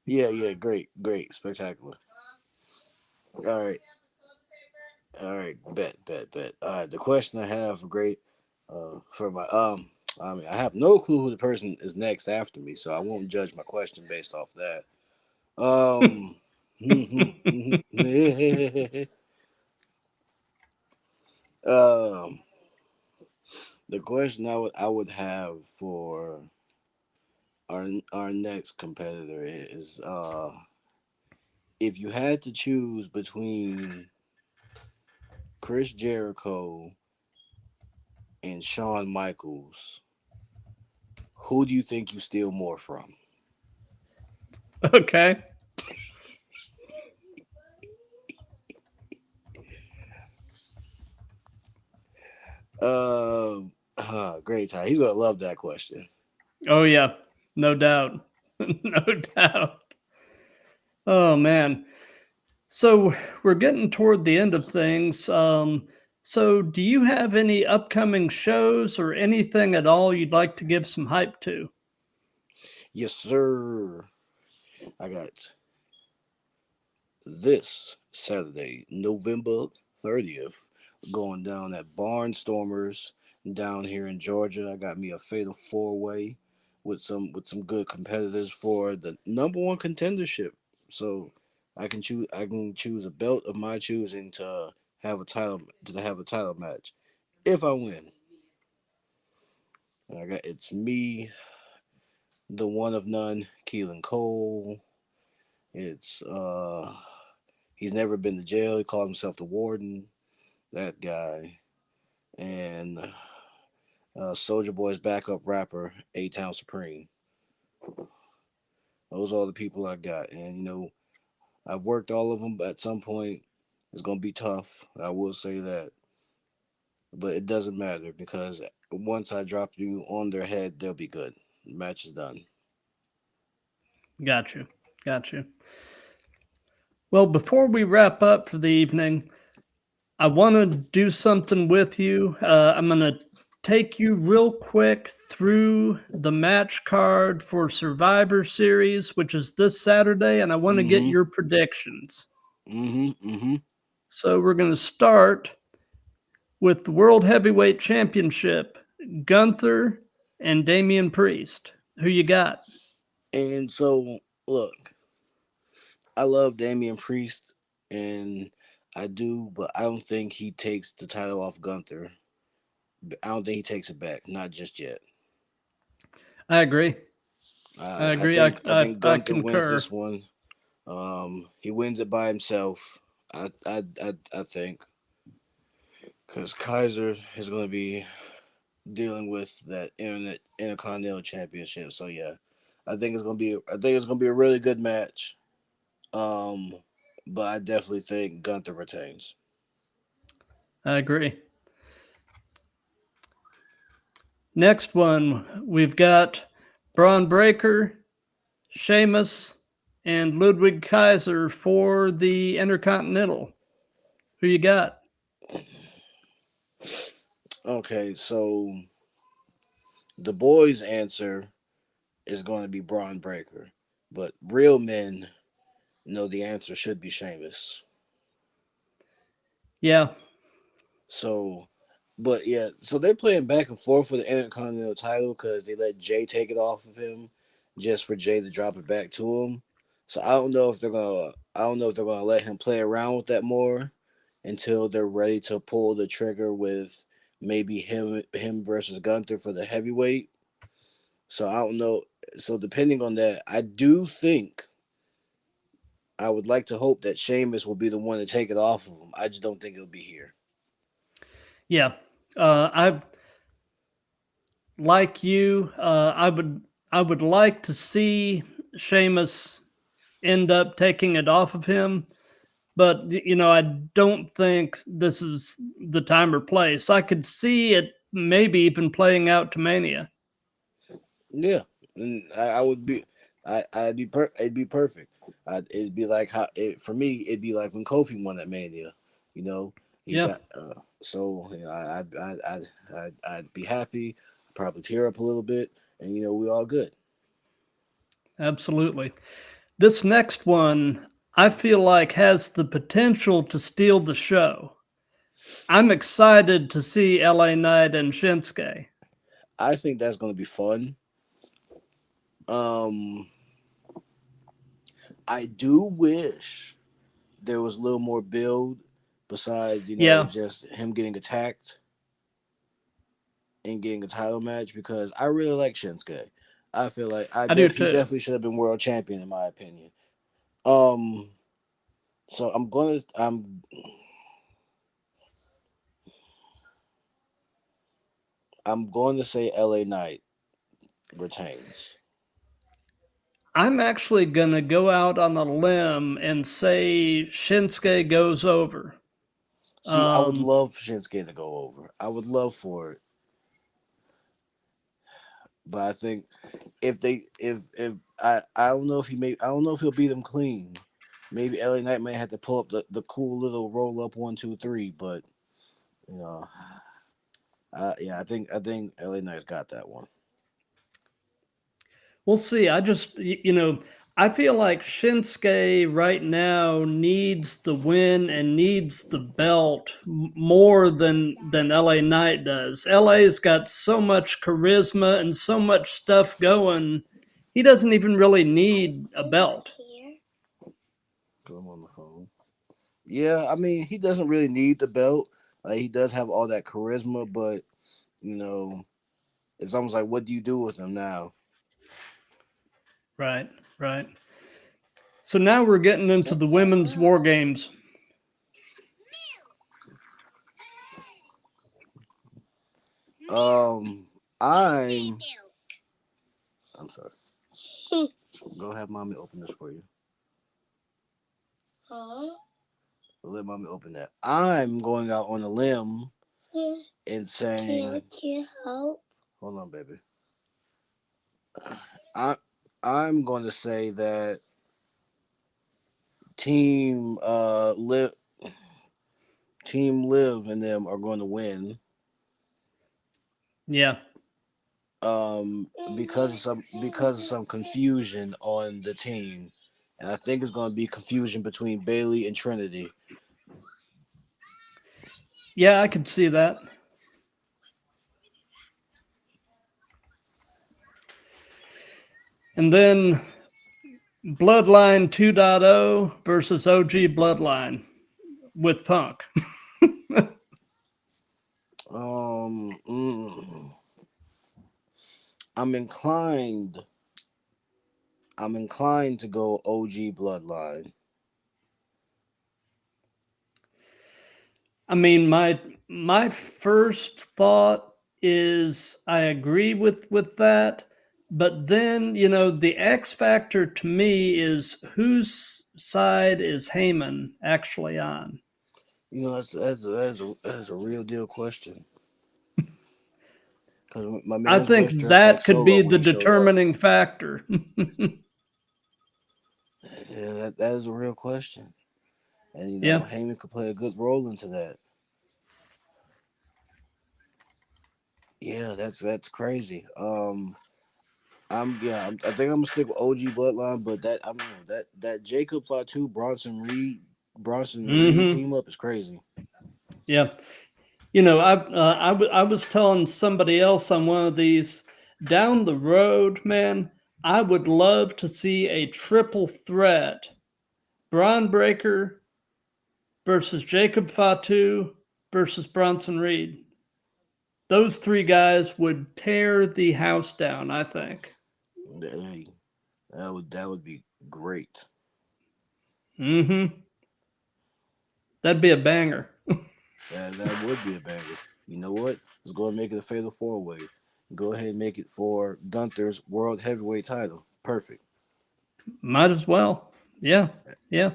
Yeah, yeah, great, great, spectacular. All right, all right, bet. All right, the question I have for great, for my I have no clue who the person is next after me, so I won't judge my question based off that. Um, um, the question I would have for our next competitor is if you had to choose between Chris Jericho and Shawn Michaels, who do you think you steal more from? Okay. Great time. He's gonna love that question. Oh, yeah. No doubt. No doubt. Oh, man. So we're getting toward the end of things. So do you have any upcoming shows or anything at all you'd like to give some hype to? Yes, sir. I got this Saturday, November 30th, going down at Barnstormers down here in Georgia. I got me a fatal four-way with some good competitors for the number one contendership. So I can choose a belt of my choosing to have a title match. If I win, it's me, the one of none, Keelan Cole. It's he's never been to jail. He called himself the warden. That guy. And Soldier Boy's backup rapper, A Town Supreme. Those are all the people I got. And I've worked all of them, but at some point it's gonna be tough. I will say that, but it doesn't matter because once I drop you on their head, they'll be good. The match is done. Got you. Got you. Well, before we wrap up for the evening, I want to do something with you. I'm going to take you real quick through the match card for Survivor Series, which is this Saturday, and I want to get Mm-hmm. your predictions. Mm-hmm. Mm-hmm. So we're going to start with the World Heavyweight Championship, Gunther and Damian Priest. Who you got? And so, look, I love Damian Priest, and I do, but I don't think he takes the title off Gunther. I don't think he takes it back, not just yet. I agree. I I agree. think I think I Gunther wins concur. this one. He wins it by himself. I think because Kaiser is going to be dealing with that Intercontinental Championship. So yeah, I think it's gonna be a really good match. Um, but I definitely think Gunther retains. I agree. Next one, we've got Braun Breaker, Sheamus, and Ludwig Kaiser for the Intercontinental. Who you got? Okay, so the boys' answer is going to be Braun Breaker, but real men know the answer should be Sheamus. Yeah, So, but yeah, so they're playing back and forth for the Intercontinental title because they let Jay take it off of him, just for Jay to drop it back to him. So I don't know if they're gonna let him play around with that more until they're ready to pull the trigger with maybe him versus Gunther for the heavyweight. So I don't know. So depending on that, I do think I would like to hope that Sheamus will be the one to take it off of him. I just don't think it'll be here. yeah. I like you. I would like to see Sheamus end up taking it off of him, but I don't think this is the time or place. I could see it maybe even playing out to Mania. Yeah, and I would be, it'd be perfect. It'd be like for me, it'd be like when Kofi won at Mania. You know, he Yeah, got so I'd be happy, probably tear up a little bit, and we all good. absolutely. This next one, I feel like has the potential to steal the show. I'm excited to see LA Knight and Shinsuke. I think that's gonna be fun. Um, I do wish there was a little more build besides Yeah, just him getting attacked and getting a title match because I really like Shinsuke. I feel like I do he too. definitely should have been world champion in my opinion. Um, so I'm going to say LA Knight retains. I'm actually going to go out on a limb and say Shinsuke goes over. See, I would Um, love for Shinsuke to go over. I would love for it, but I think if I don't know if I don't know if he'll beat him clean. Maybe LA Knight may have to pull up the cool little roll up 1 2 3, but you know, yeah, I think LA Knight's got that one. we'll see. I feel like Shinsuke right now needs the win and needs the belt more than LA Knight does. LA's got so much charisma and so much stuff going. He doesn't even really need a belt. I'm on the phone. Yeah, I mean he doesn't really need the belt. Like he does have all that charisma, but you know, it's almost like, what do you do with him now? Right, right. So now we're getting into the women's war games. Um, I'm. I'm sorry. Go have mommy open this for you. Let mommy open that. I'm going out on a limb and saying, "Hold on, baby." I I'm going to say that team live team live and them are going to win. Yeah. Because of some confusion on the team, and I think it's going to be confusion between Bailey and Trinity. Yeah, I could see that. And then Bloodline 2.0 versus OG Bloodline with Punk. Um, mm, I'm inclined. I'm inclined to go OG Bloodline. I mean, my first thought is I agree with that, but then the X factor to me is whose side is Heyman actually on? You know, that's a real deal question. Because my I man's was think dressed like that could Solo be when the he showed up. determining factor. Yeah, that is a real question. And Yeah. Heyman could play a good role into that. Yeah, that's crazy. I think I'm gonna stick with OG Bloodline, but that I don't know that Jacob Fatu Bronson Reed Hmm. team up is crazy. Yeah. I was telling somebody else on one of these down the road, man. I would love to see a triple threat: Braun Breaker versus Jacob Fatu versus Bronson Reed. Those three guys would tear the house down, I think. Hey, that would be great. Hmm. That'd be a banger. That would be a banger. You know what? Let's go and make it a fatal 4-way. Go ahead and make it for Gunther's world heavyweight title. Perfect. Might as well. Yeah. Yeah.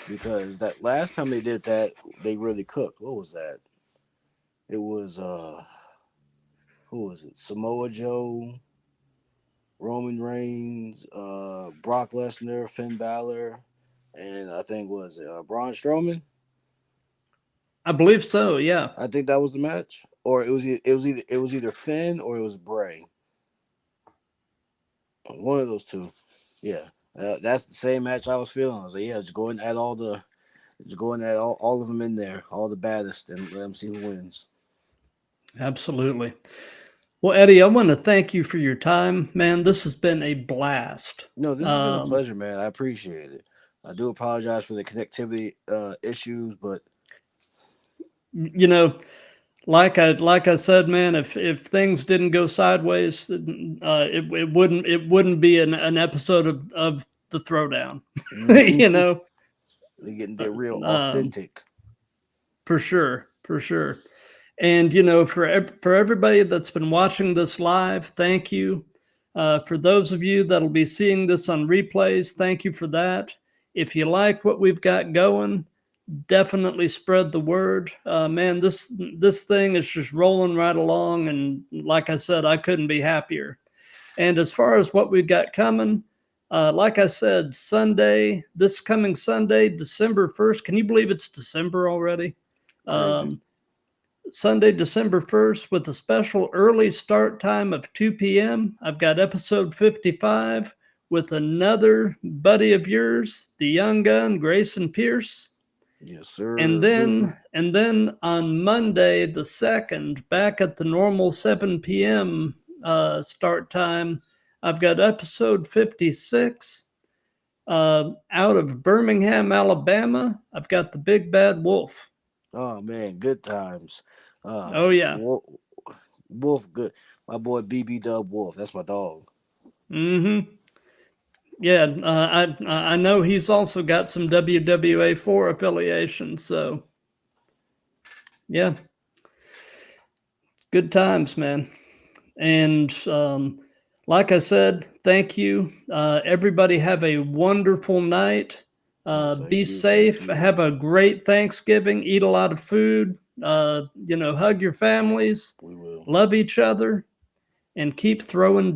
Because that last time they did that, they really cooked. What was that? It was who was it? Samoa Joe, Roman Reigns, Brock Lesnar, Finn Balor, and I think was it Braun Strowman. I believe so. Yeah. I think that was the match, or it was either Finn or it was Bray. One of those two. Yeah, that's the same match I was feeling. I was like, yeah, just go and add all of them in there, all the baddest, and let them see who wins. Absolutely. Well, Eddie, I want to thank you for your time, man. This has been a blast. No, this has been a Um, pleasure, man. I appreciate it. I do apologize for the connectivity issues, but you know, like I said, man, if things didn't go sideways, it wouldn't be an episode of the Throwdown. you they're know, getting uh, their real um, authentic. for sure, for sure. And for everybody that's been watching this live, thank you. For those of you that'll be seeing this on replays, thank you for that. If you like what we've got going, definitely spread the word. Man, this thing is just rolling right along, and like I said, I couldn't be happier. And as far as what we've got coming, like I said, this coming Sunday, December 1st. Can you believe it's December already? Crazy. Um, Sunday, December 1st, with a special early start time of 2 p.m. I've got episode 55 with another buddy of yours, the young gun, Grayson Pierce. Yes, And sir. then and then on Monday the 2nd, back at the normal 7 p.m. Start time, I've got episode 56 out of Birmingham, Alabama. I've got the Big Bad Wolf. Oh man, good times. Oh yeah. Wolf, good. My boy BB Dub Wolf. That's my dog. Mm-hmm. Yeah, I know he's also got some WWA4 affiliation. So yeah, good times, man. And like I said, thank you. Everybody have a wonderful night. Oh, Be thank you, thank safe. you. Have a great Thanksgiving. Eat a lot of food. Hug your families. We will. Love each other, and keep throwing down.